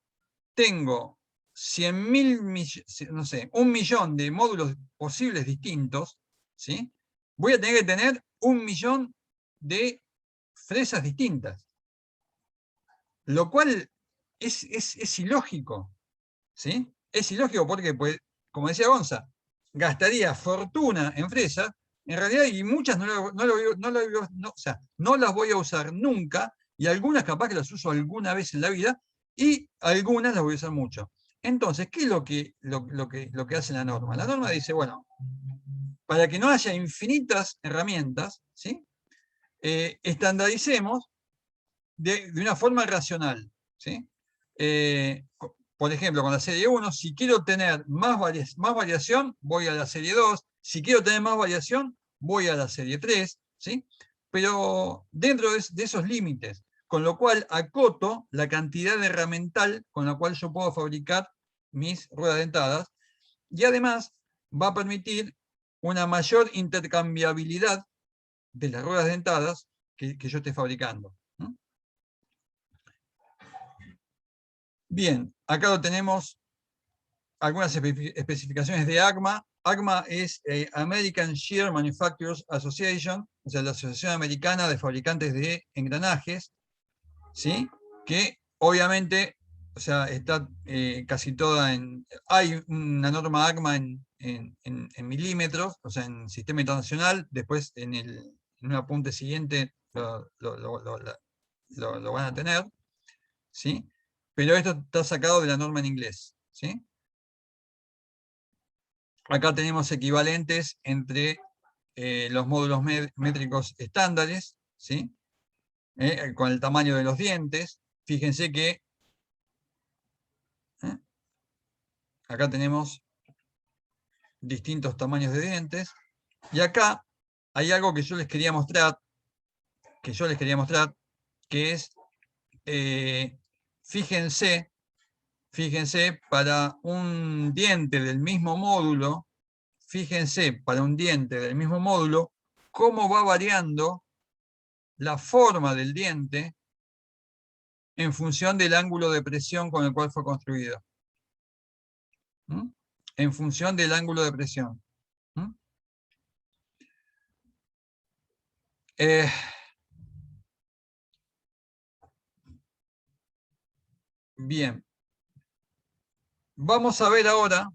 tengo 100.000, no sé, 1.000.000 de módulos posibles distintos, ¿sí? Voy a tener que tener 1.000.000 de fresas distintas. Lo cual es ilógico, ¿sí? Es ilógico porque, pues, como decía Gonza, gastaría fortuna en fresas, en realidad, y muchas no las voy a usar nunca, y algunas capaz que las uso alguna vez en la vida, y algunas las voy a usar mucho. Entonces, ¿qué es lo que hace la norma? La norma dice, bueno, para que no haya infinitas herramientas, ¿sí? Estandaricemos de una forma racional, ¿sí? Por ejemplo, con la serie 1, si quiero tener más variación, voy a la serie 2. Si quiero tener más variación, voy a la serie 3. ¿Sí? Pero dentro de esos límites, con lo cual acoto la cantidad de herramental con la cual yo puedo fabricar mis ruedas dentadas, y además va a permitir una mayor intercambiabilidad de las ruedas dentadas que yo esté fabricando. Bien, acá lo tenemos algunas especificaciones de ACMA. ACMA es American Shear Manufacturers Association, o sea, la Asociación Americana de Fabricantes de Engranajes, ¿sí? Que obviamente, o sea, está casi toda en... Hay una norma ACMA en milímetros, o sea, en sistema internacional, después en un apunte siguiente lo van a tener, ¿sí? Pero esto está sacado de la norma en inglés, ¿sí? Acá tenemos equivalentes entre los módulos métricos estándares, ¿sí? Con el tamaño de los dientes. Fíjense que acá tenemos distintos tamaños de dientes. Y acá hay algo que yo les quería mostrar, que es, fíjense, para un diente del mismo módulo, cómo va variando la forma del diente en función del ángulo de presión con el cual fue construido. ¿Mm? En función del ángulo de presión. ¿Mm? Bien. Vamos a ver ahora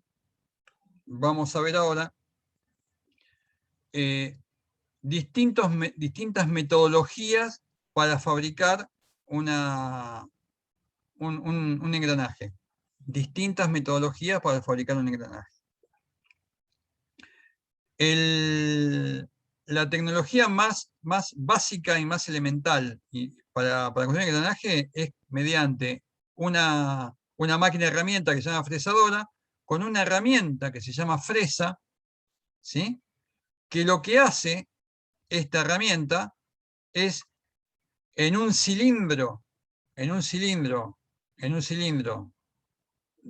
distintas metodologías para fabricar un engranaje. Distintas metodologías para fabricar un engranaje. La tecnología más básica y más elemental para construir un engranaje es mediante una máquina herramienta que se llama fresadora, con una herramienta que se llama fresa, ¿sí? Que lo que hace esta herramienta es en un cilindro de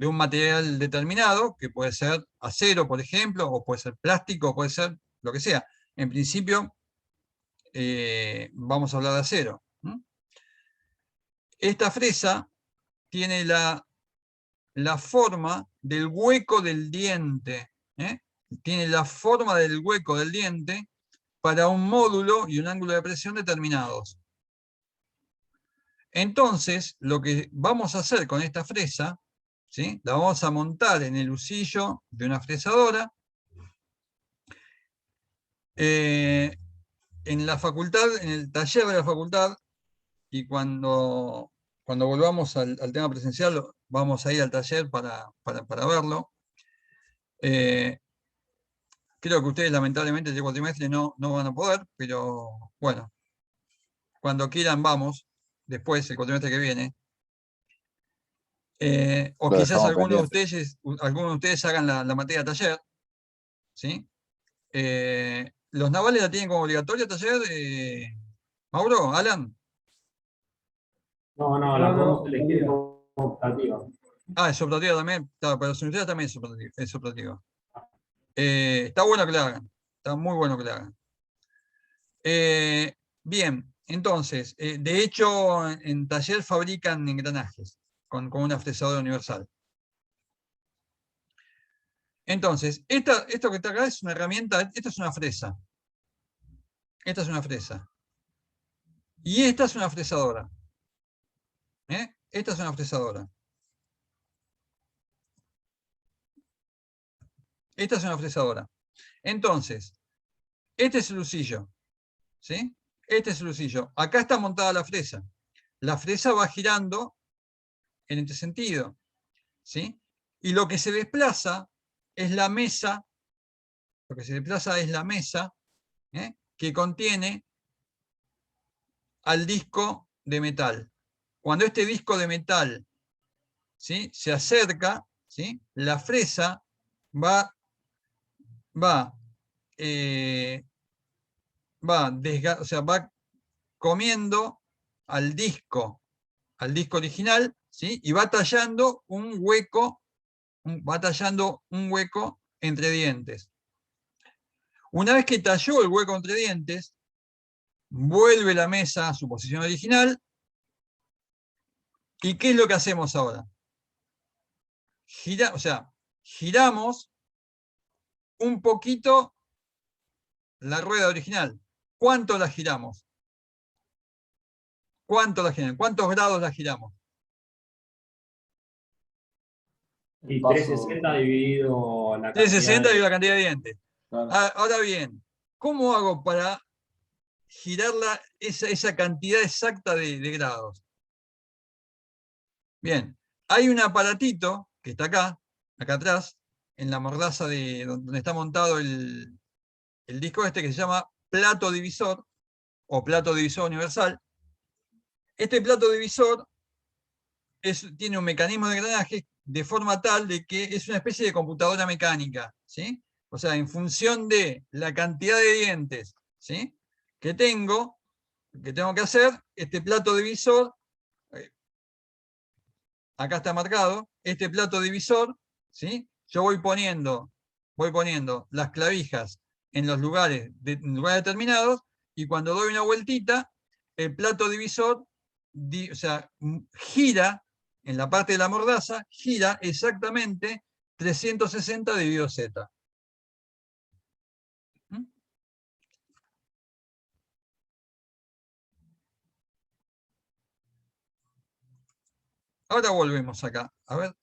un material determinado, que puede ser acero, por ejemplo, o puede ser plástico, o puede ser lo que sea. En principio, vamos a hablar de acero. Esta fresa tiene la forma del hueco del diente. Tiene la forma del hueco del diente para un módulo y un ángulo de presión determinados. Entonces, lo que vamos a hacer con esta fresa, ¿sí? La vamos a montar en el husillo de una fresadora. En la facultad, en el taller de la facultad, y cuando volvamos al tema presencial, vamos a ir al taller para verlo. Creo que ustedes lamentablemente el cuatrimestre no van a poder, pero bueno, cuando quieran vamos, después, el cuatrimestre que viene. O Lo quizás dejamos algunos de pendiente. ustedes hagan la materia de taller, ¿sí? ¿Los navales la tienen como obligatoria taller? Mauro, Alan. No, la podemos elegir como optativa. Ah, es optativa también. Claro, pero las universidades también es optativa. Está bueno que la hagan. Está muy bueno que la hagan. Bien, entonces, de hecho, en taller fabrican engranajes con una fresadora universal. Entonces, esto que está acá es una herramienta, esta es una fresa. Esta es una fresa. Y esta es una fresadora. Esta es una fresadora. Esta es una fresadora. Entonces, este es el husillo. ¿Sí? Este es el husillo. Acá está montada la fresa. La fresa va girando en este sentido. ¿Sí? Y lo que se desplaza es la mesa. Lo que se desplaza es la mesa que contiene al disco de metal. Cuando este disco de metal, ¿sí?, se acerca, ¿sí?, la fresa va comiendo al disco original, ¿sí?, y va tallando un hueco entre dientes. Una vez que talló el hueco entre dientes, vuelve la mesa a su posición original. ¿Y qué es lo que hacemos ahora? Giramos un poquito la rueda original. ¿Cuánto la giramos? ¿Cuántos grados la giramos? Y 360 dividido la cantidad 360 dividido la cantidad de dientes. Claro. Ahora bien, ¿cómo hago para girarla esa cantidad exacta de grados? Bien, hay un aparatito que está acá atrás, en la mordaza de donde está montado el disco este, que se llama plato divisor, o plato divisor universal. Este plato divisor tiene un mecanismo de engranaje de forma tal de que es una especie de computadora mecánica, ¿sí? O sea, en función de la cantidad de dientes, ¿sí?, que tengo que hacer, este plato divisor, acá está marcado, este plato divisor, ¿sí?, yo voy poniendo las clavijas en los lugares determinados, y cuando doy una vueltita, el plato divisor o sea, gira en la parte de la mordaza, gira exactamente 360 dividido Z. ¿Mm? Ahora volvemos acá. A ver.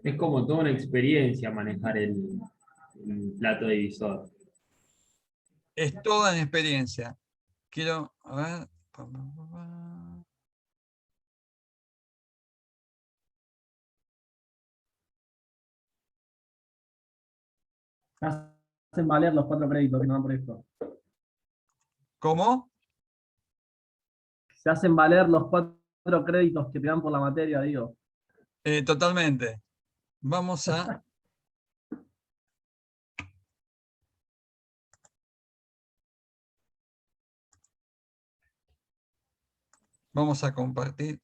Es como toda una experiencia manejar el plato divisor. Es toda una experiencia. Quiero, a ver. Pa, pa, pa, pa. Se hacen valer los 4 créditos que nos dan por esto. ¿Cómo? Se hacen valer los 4 créditos que te dan por la materia, digo. Totalmente. Vamos a... Vamos a compartir.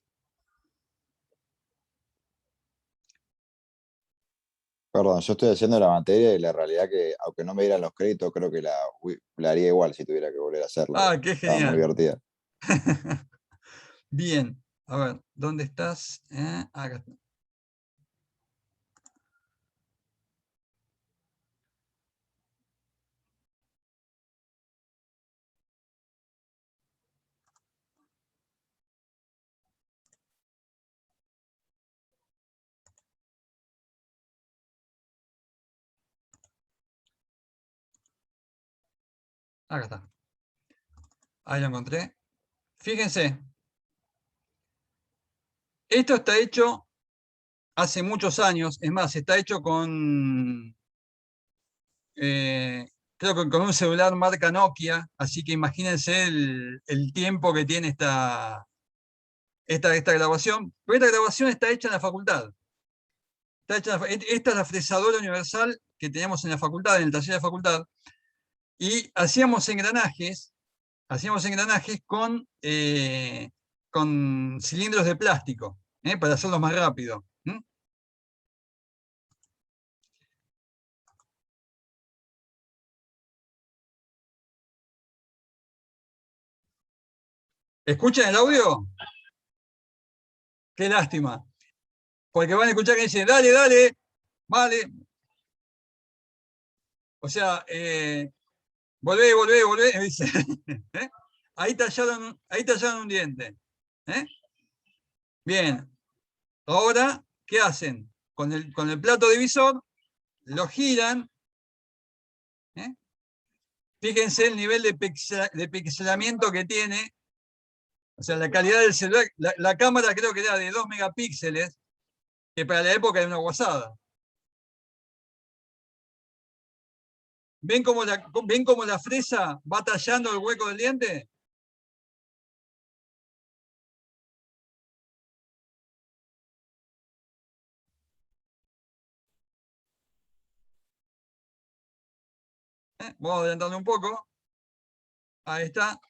Perdón, yo estoy haciendo la materia y la realidad que, aunque no me dieran los créditos, creo que la haría igual si tuviera que volver a hacerla. Ah, qué Estaba muy genial. divertida. Bien. A ver, ¿dónde estás? Acá está. Acá está. Ahí lo encontré. Fíjense. Esto está hecho hace muchos años. Es más, está hecho con... creo que con un celular marca Nokia. Así que imagínense el tiempo que tiene esta grabación. Pero esta grabación está hecha en la facultad. Esta es la fresadora universal que teníamos en la facultad, en el taller de la facultad. Y hacíamos engranajes con cilindros de plástico, para hacerlos más rápido. ¿Escuchan el audio? Qué lástima. Porque van a escuchar que dicen, dale, dale, vale. O sea, volvé, dice. Ahí tallaron un diente. Bien. Ahora, ¿qué hacen? Con el plato divisor, lo giran. Fíjense el nivel de pixelamiento que tiene. O sea, la calidad del celular. La cámara creo que era de 2 megapíxeles, que para la época era una guasada. ¿Ven cómo la fresa va tallando el hueco del diente? Vamos a adelantarlo un poco. Ahí está.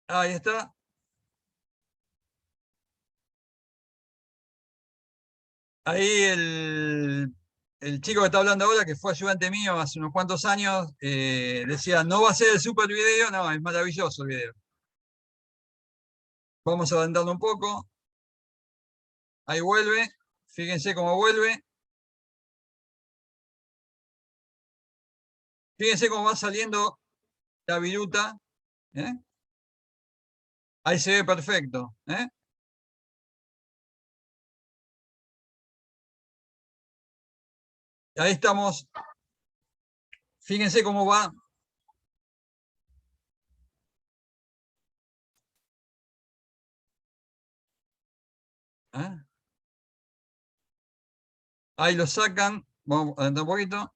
Ahí está. Ahí el chico que está hablando ahora, que fue ayudante mío hace unos cuantos años, decía, no va a ser el super video, no, es maravilloso el video. Vamos a adelantarlo un poco. Ahí vuelve. Fíjense cómo vuelve. Fíjense cómo va saliendo la viruta. Ahí se ve perfecto. Ahí estamos. Fíjense cómo va ¿Eh? Ahí lo sacan. Vamos a adelantar un poquito.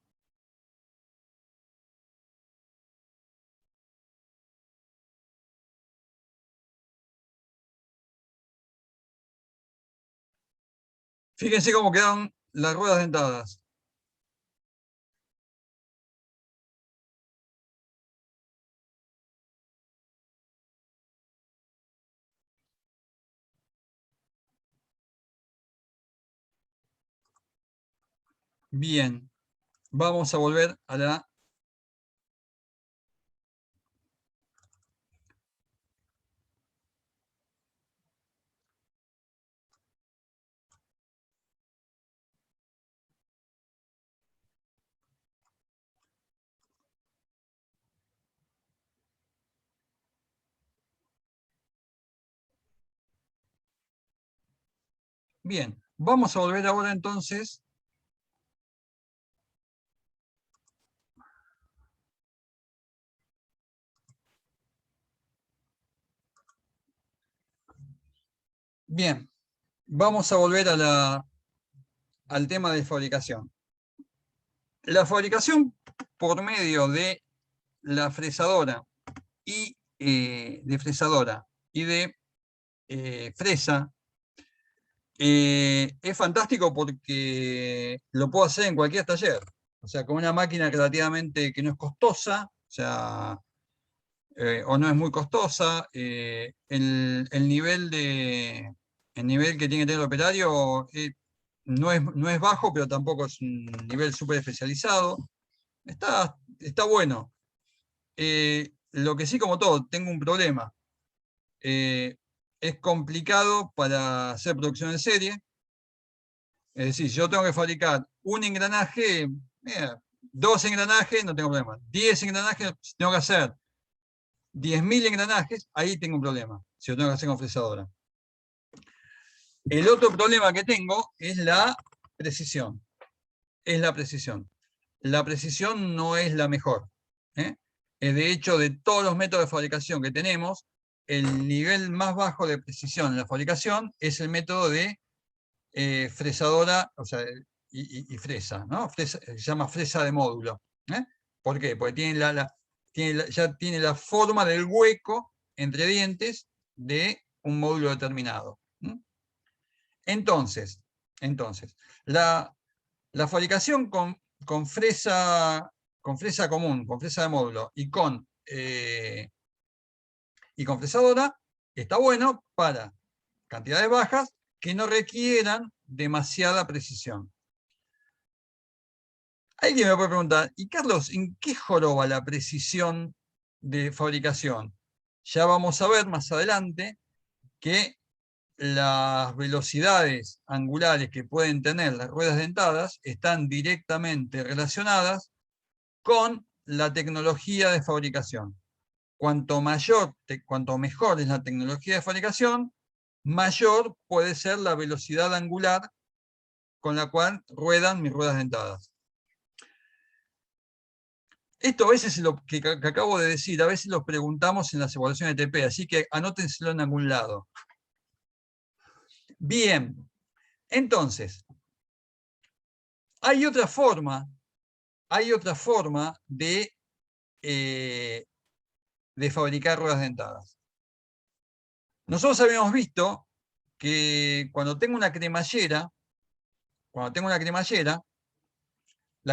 Fíjense cómo quedan las ruedas dentadas. Bien, vamos a volver a la... Bien, vamos a volver ahora entonces. Bien, vamos a volver a al tema de fabricación. La fabricación por medio de la fresadora y de fresa es fantástico porque lo puedo hacer en cualquier taller. O sea, con una máquina relativamente que no es costosa, o sea, o no es muy costosa, el nivel que tiene que tener el operario no es bajo, pero tampoco es un nivel súper especializado. Está bueno. Lo que sí, como todo, tengo un problema. Es complicado para hacer producción en serie. Es decir, si yo tengo que fabricar un engranaje, 2 engranajes, no tengo problema. 10 engranajes, si tengo que hacer 10.000 engranajes, ahí tengo un problema, si lo tengo que hacer con fresadora. El otro problema que tengo es la precisión. La precisión no es la mejor. De hecho, de todos los métodos de fabricación que tenemos, el nivel más bajo de precisión en la fabricación es el método de fresadora, o sea, y fresa, ¿no? Se llama fresa de módulo. ¿Por qué? Porque ya tiene la forma del hueco entre dientes de un módulo determinado. Entonces, la fabricación con fresa común, con fresa de módulo y con fresadora está bueno para cantidades bajas que no requieran demasiada precisión. Alguien me puede preguntar, y Carlos, ¿en qué joroba la precisión de fabricación? Ya vamos a ver más adelante que las velocidades angulares que pueden tener las ruedas dentadas están directamente relacionadas con la tecnología de fabricación. Cuanto mejor es la tecnología de fabricación, mayor puede ser la velocidad angular con la cual ruedan mis ruedas dentadas. Esto a veces es lo que acabo de decir, a veces lo preguntamos en las evaluaciones de TP, así que anótenselo en algún lado. Bien, entonces, hay otra forma de fabricar ruedas dentadas. Nosotros habíamos visto que cuando tengo una cremallera, la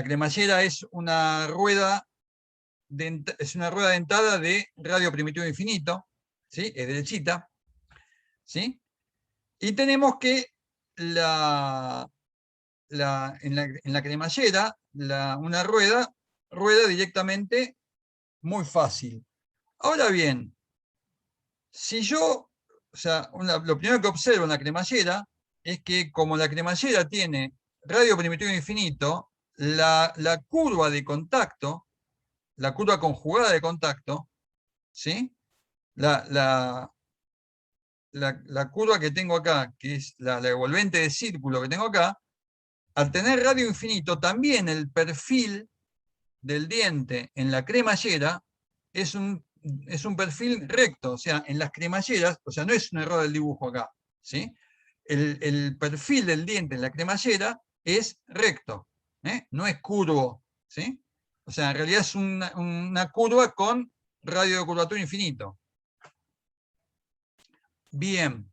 cremallera es una rueda dentada de radio primitivo infinito, ¿sí? Es derechita, ¿sí? Y tenemos que en la cremallera, una rueda directamente muy fácil. Ahora bien, si yo, o sea, lo primero que observo en la cremallera es que como la cremallera tiene radio primitivo infinito, la curva de contacto, la curva conjugada de contacto, ¿sí? La curva que tengo acá, que es la devolvente de círculo que tengo acá, al tener radio infinito, también el perfil del diente en la cremallera es un perfil recto, o sea, en las cremalleras, o sea, no es un error del dibujo acá, ¿sí? el perfil del diente en la cremallera es recto, no es curvo, ¿sí? O sea, en realidad es una curva con radio de curvatura infinito. Bien.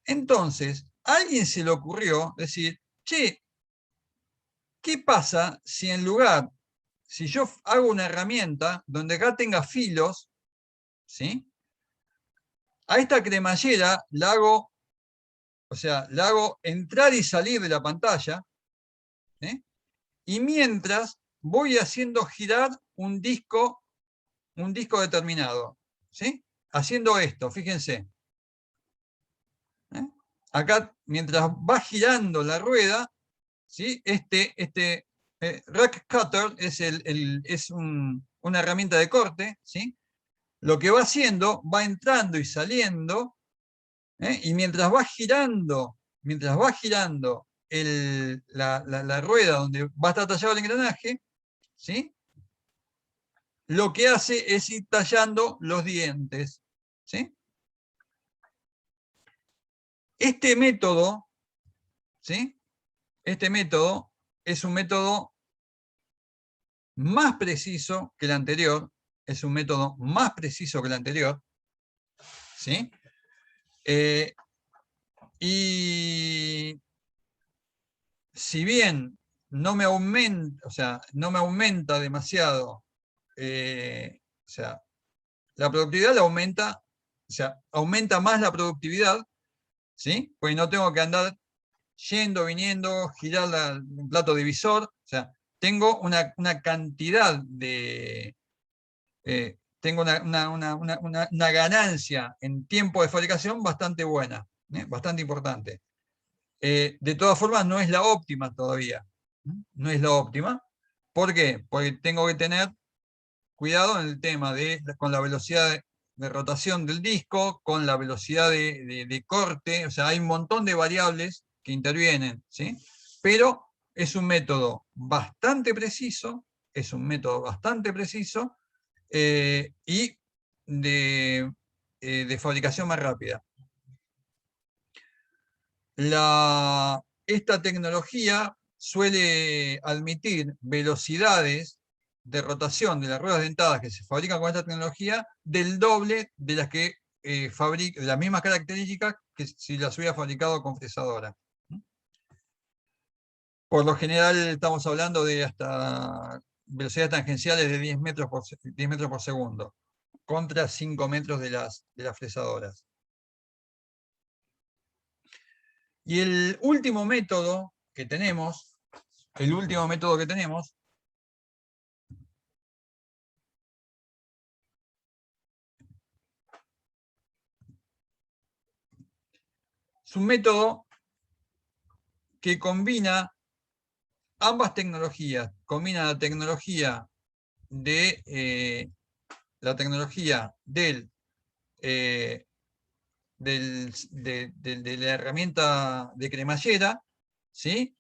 Entonces, a alguien se le ocurrió decir, che, ¿qué pasa si en lugar, si yo hago una herramienta donde acá tenga filos, ¿sí? A esta cremallera la hago, o sea, la hago entrar y salir de la pantalla, ¿sí? Y mientras voy haciendo girar un disco determinado, ¿sí? Haciendo esto, fíjense. Acá, mientras va girando la rueda, ¿sí? Rack Cutter es una herramienta de corte, ¿sí? Lo que va haciendo, va entrando y saliendo, y mientras va girando la rueda donde va a estar tallado el engranaje, ¿sí? Lo que hace es ir tallando los dientes, ¿sí? Este método, ¿sí? Este método es un método más preciso que el anterior, es un método más preciso que el anterior, ¿sí? Y si bien no me aumenta, o sea, no me aumenta demasiado, o sea, la productividad la aumenta, o sea, aumenta más la productividad, ¿sí? Pues no tengo que andar yendo, viniendo, girar un plato divisor, o sea, tengo una cantidad de... tengo una ganancia en tiempo de fabricación bastante buena, bastante importante. De todas formas, no es la óptima todavía. No es la óptima. ¿Por qué? Porque tengo que tener cuidado en el tema con la velocidad de rotación del disco, con la velocidad de corte, o sea, hay un montón de variables que intervienen, ¿sí? Pero es un método bastante preciso, y de fabricación más rápida. Esta tecnología suele admitir velocidades de rotación de las ruedas dentadas que se fabrican con esta tecnología del doble de las que fabrica, de las mismas características que si las hubiera fabricado con fresadora. Por lo general estamos hablando de hasta velocidades tangenciales de 10 metros por segundo, contra 5 metros de las fresadoras. Y el último método que tenemos, es un método que combina ambas tecnologías. Combina la tecnología de la herramienta de cremallera, ¿sí?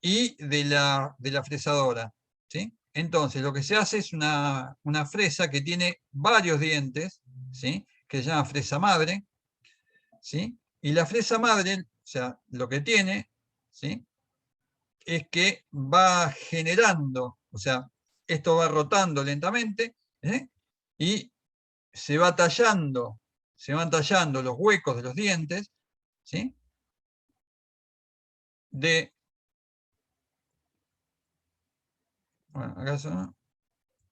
Y de la fresadora, ¿sí? Entonces, lo que se hace es una fresa que tiene varios dientes, ¿sí? Que se llama fresa madre, ¿sí? Y la fresa madre, o sea, lo que tiene, ¿sí? Es que va generando, o sea, esto va rotando lentamente, y se van tallando los huecos de los dientes, ¿sí? Bueno, acá son,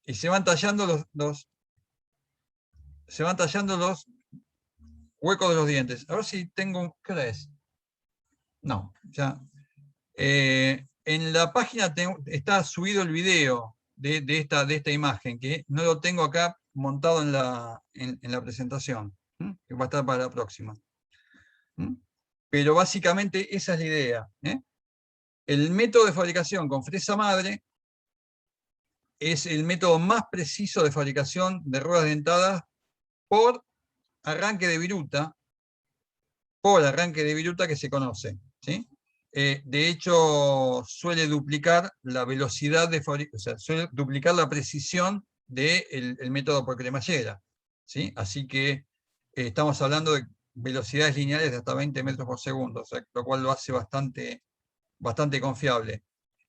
y se van tallando los huecos de los dientes. A ver si tengo, ¿qué hora es? No, ya. En la página está subido el video de esta imagen, que no lo tengo acá montado en la presentación, que va a estar para la próxima. Pero básicamente esa es la idea. El método de fabricación con fresa madre es el método más preciso de fabricación de ruedas dentadas por arranque de viruta que se conoce, ¿sí? De hecho, suele duplicar la velocidad de fabricación, o sea, suele duplicar la precisión del método por cremallera, ¿sí? Así que estamos hablando de velocidades lineales de hasta 20 metros por segundo, o sea, lo cual lo hace bastante confiable.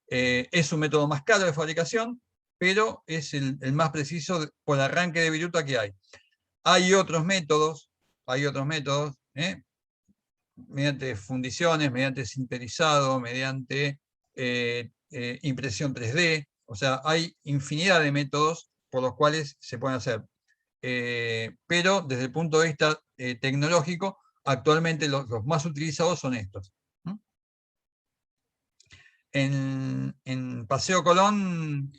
Es un método más caro de fabricación, pero es el más preciso por arranque de viruta que hay. Hay otros métodos, mediante fundiciones, mediante sinterizado, mediante impresión 3D, o sea, hay infinidad de métodos por los cuales se pueden hacer. Pero desde el punto de vista tecnológico, actualmente los más utilizados son estos. En Paseo Colón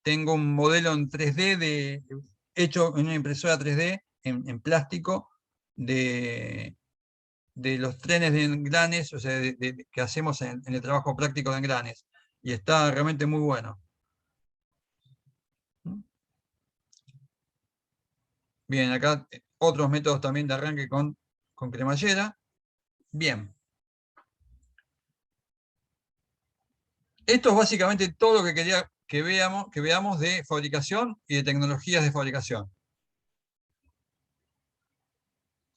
tengo un modelo en 3D hecho en una impresora 3D en plástico de los trenes de engranes, o sea, que hacemos en el trabajo práctico de engranes. Y está realmente muy bueno. Bien, acá otros métodos también de arranque con cremallera. Bien. Esto es básicamente todo lo que quería que veamos de fabricación y de tecnologías de fabricación.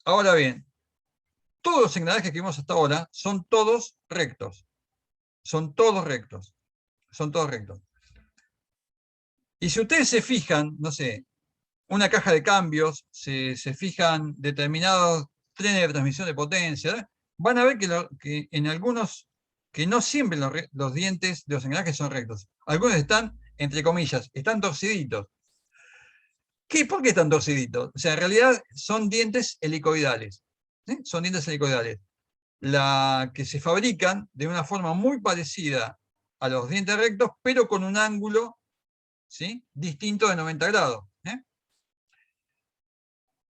Ahora bien, todos los engranajes que vimos hasta ahora son todos rectos. Son todos rectos. Son todos rectos. Y si ustedes se fijan, no sé, una caja de cambios, se fijan determinados trenes de transmisión de potencia, van a ver que en algunos, que no siempre los dientes de los engranajes son rectos. Algunos están, entre comillas, están torciditos. ¿Por qué están torciditos? O sea, en realidad son dientes helicoidales. ¿Sí? Son dientes helicoidales. Que se fabrican de una forma muy parecida a los dientes rectos, pero con un ángulo, ¿sí?, distinto de 90 grados.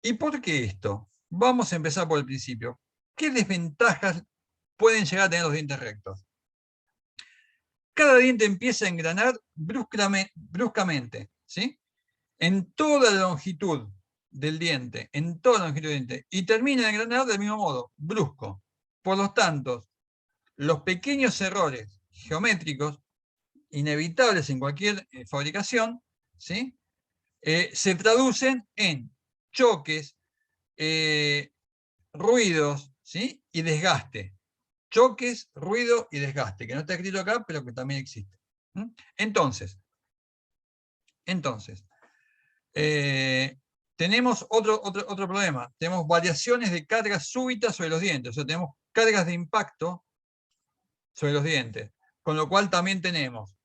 ¿Y por qué esto? Vamos a empezar por el principio. ¿Qué desventajas pueden llegar a tener los dientes rectos? Cada diente empieza a engranar bruscamente, ¿sí?, en toda la longitud del diente, y termina de engranar del mismo modo, brusco. Por lo tanto, los pequeños errores geométricos, inevitables en cualquier fabricación, ¿sí?, se traducen en choques, ruidos, ¿sí?, y desgaste. Choques, ruido y desgaste, que no está escrito acá, pero que también existe. Entonces, tenemos otro problema. Tenemos variaciones de cargas súbitas sobre los dientes, o sea, tenemos cargas de impacto sobre los dientes, con lo cual también tenemos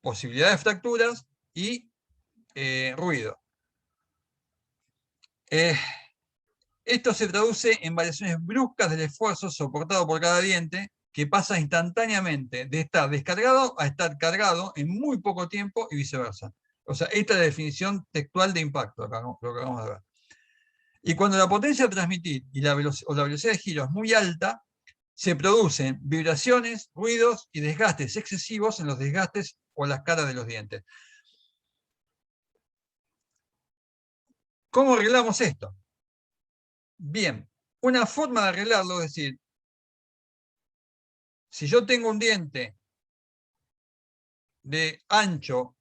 posibilidad de fracturas y ruido. Esto se traduce en variaciones bruscas del esfuerzo soportado por cada diente, que pasa instantáneamente de estar descargado a estar cargado en muy poco tiempo y viceversa. O sea, esta es la definición textual de impacto, lo que acabamos de ver. Y cuando la potencia a transmitir o la velocidad de giro es muy alta, se producen vibraciones, ruidos y desgastes excesivos en los desgastes o las caras de los dientes. ¿Cómo arreglamos esto? Bien, una forma de arreglarlo es decir, si yo tengo un diente de ancho,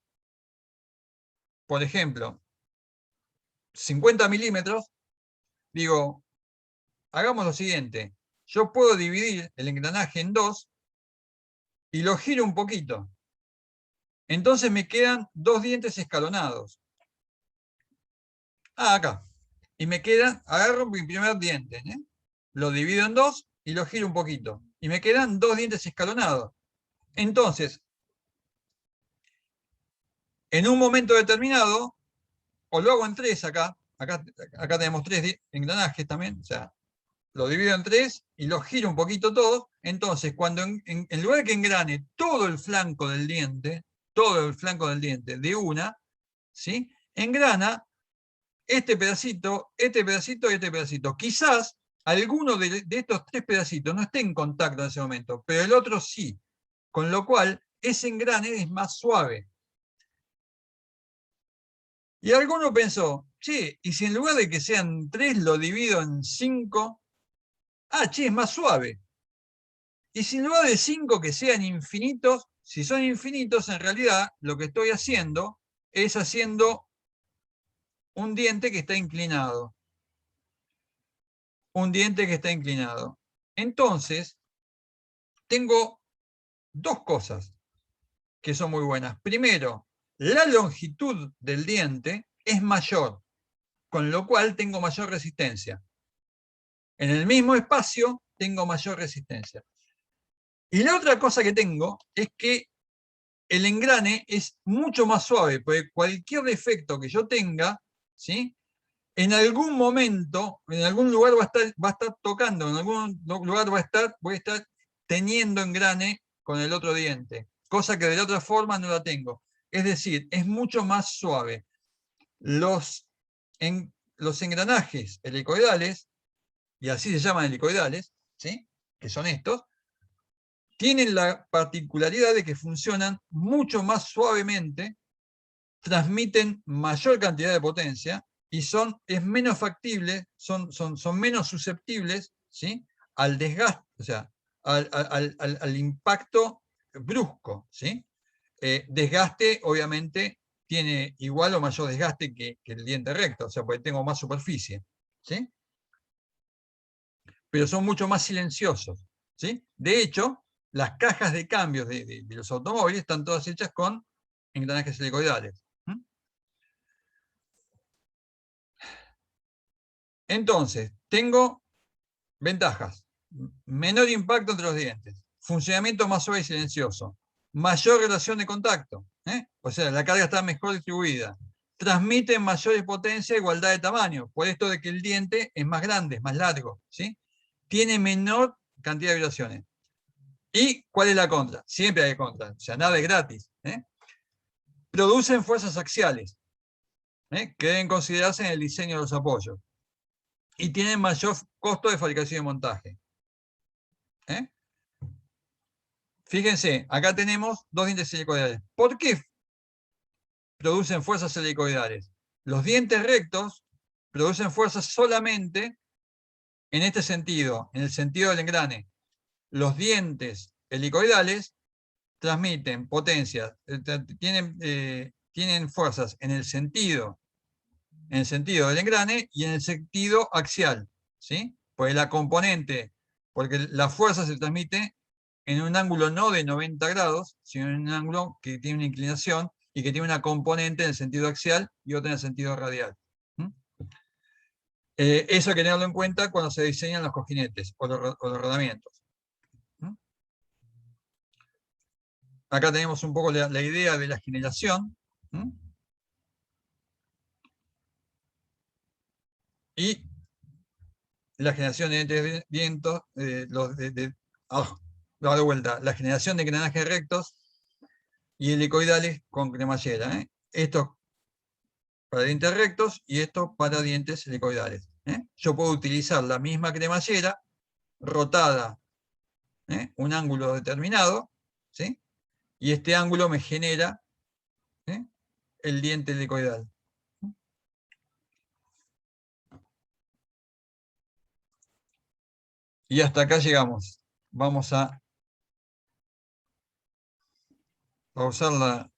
por ejemplo, 50 milímetros, digo, hagamos lo siguiente, yo puedo dividir el engranaje en dos y lo giro un poquito. Entonces me quedan dos dientes escalonados. Acá. Y me quedan, agarro mi primer diente, lo divido en dos y lo giro un poquito. Y me quedan dos dientes escalonados. Entonces, en un momento determinado, o lo hago en tres acá tenemos tres engranajes también, o sea, lo divido en tres y lo giro un poquito todo. Entonces, cuando en lugar de que engrane todo el flanco del diente de una, ¿sí?, engrana este pedacito y este pedacito. Quizás alguno de estos tres pedacitos no esté en contacto en ese momento, pero el otro sí. Con lo cual, ese engrane es más suave. Y alguno pensó, che, ¿y si en lugar de que sean 3 lo divido en 5? Che, es más suave. Y si en lugar de 5 que sean infinitos, si son infinitos, en realidad lo que estoy haciendo es haciendo un diente que está inclinado. un diente que está inclinado. Entonces, tengo dos cosas que son muy buenas. Primero, la longitud del diente es mayor, con lo cual tengo mayor resistencia. En el mismo espacio tengo mayor resistencia. Y la otra cosa que tengo es que el engrane es mucho más suave, porque cualquier defecto que yo tenga, ¿sí?, en algún momento, en algún lugar va a estar tocando, en algún lugar voy a estar teniendo engrane con el otro diente, cosa que de la otra forma no la tengo. Es decir, es mucho más suave. Los engranajes helicoidales, y así se llaman helicoidales, ¿sí?, que son estos, tienen la particularidad de que funcionan mucho más suavemente, transmiten mayor cantidad de potencia y es menos factible, son menos susceptibles, ¿sí?, al desgaste, o sea, al impacto brusco, ¿sí? Desgaste, obviamente, tiene igual o mayor desgaste que el diente recto, o sea, porque tengo más superficie, ¿sí? Pero son mucho más silenciosos, ¿sí? De hecho, las cajas de cambios de los automóviles están todas hechas con engranajes helicoidales. Entonces, tengo ventajas. Menor impacto entre los dientes, funcionamiento más suave y silencioso, mayor relación de contacto, o sea, la carga está mejor distribuida, transmite mayor potencia e igualdad de tamaño, por esto de que el diente es más grande, es más largo, ¿sí? Tiene menor cantidad de vibraciones. ¿Y cuál es la contra? Siempre hay contra, o sea, nada es gratis. Producen fuerzas axiales, que deben considerarse en el diseño de los apoyos. Y tienen mayor costo de fabricación y montaje. Fíjense, acá tenemos dos dientes helicoidales. ¿Por qué producen fuerzas helicoidales? Los dientes rectos producen fuerzas solamente en este sentido, en el sentido del engrane. Los dientes helicoidales transmiten potencia, tienen fuerzas en el sentido del engrane y en el sentido axial, ¿sí? Porque la fuerza se transmite en un ángulo no de 90 grados, sino en un ángulo que tiene una inclinación y que tiene una componente en el sentido axial y otra en el sentido radial. Eso hay que tenerlo en cuenta cuando se diseñan los cojinetes o los rodamientos. Acá tenemos un poco la idea de la generación. Y la generación de vientos, de vuelta, la generación de engranajes rectos y helicoidales con cremallera. Esto para dientes rectos y esto para dientes helicoidales. Yo puedo utilizar la misma cremallera rotada, un ángulo determinado, ¿sí? Y este ángulo me genera el diente helicoidal. Y hasta acá llegamos. Vamos a pausar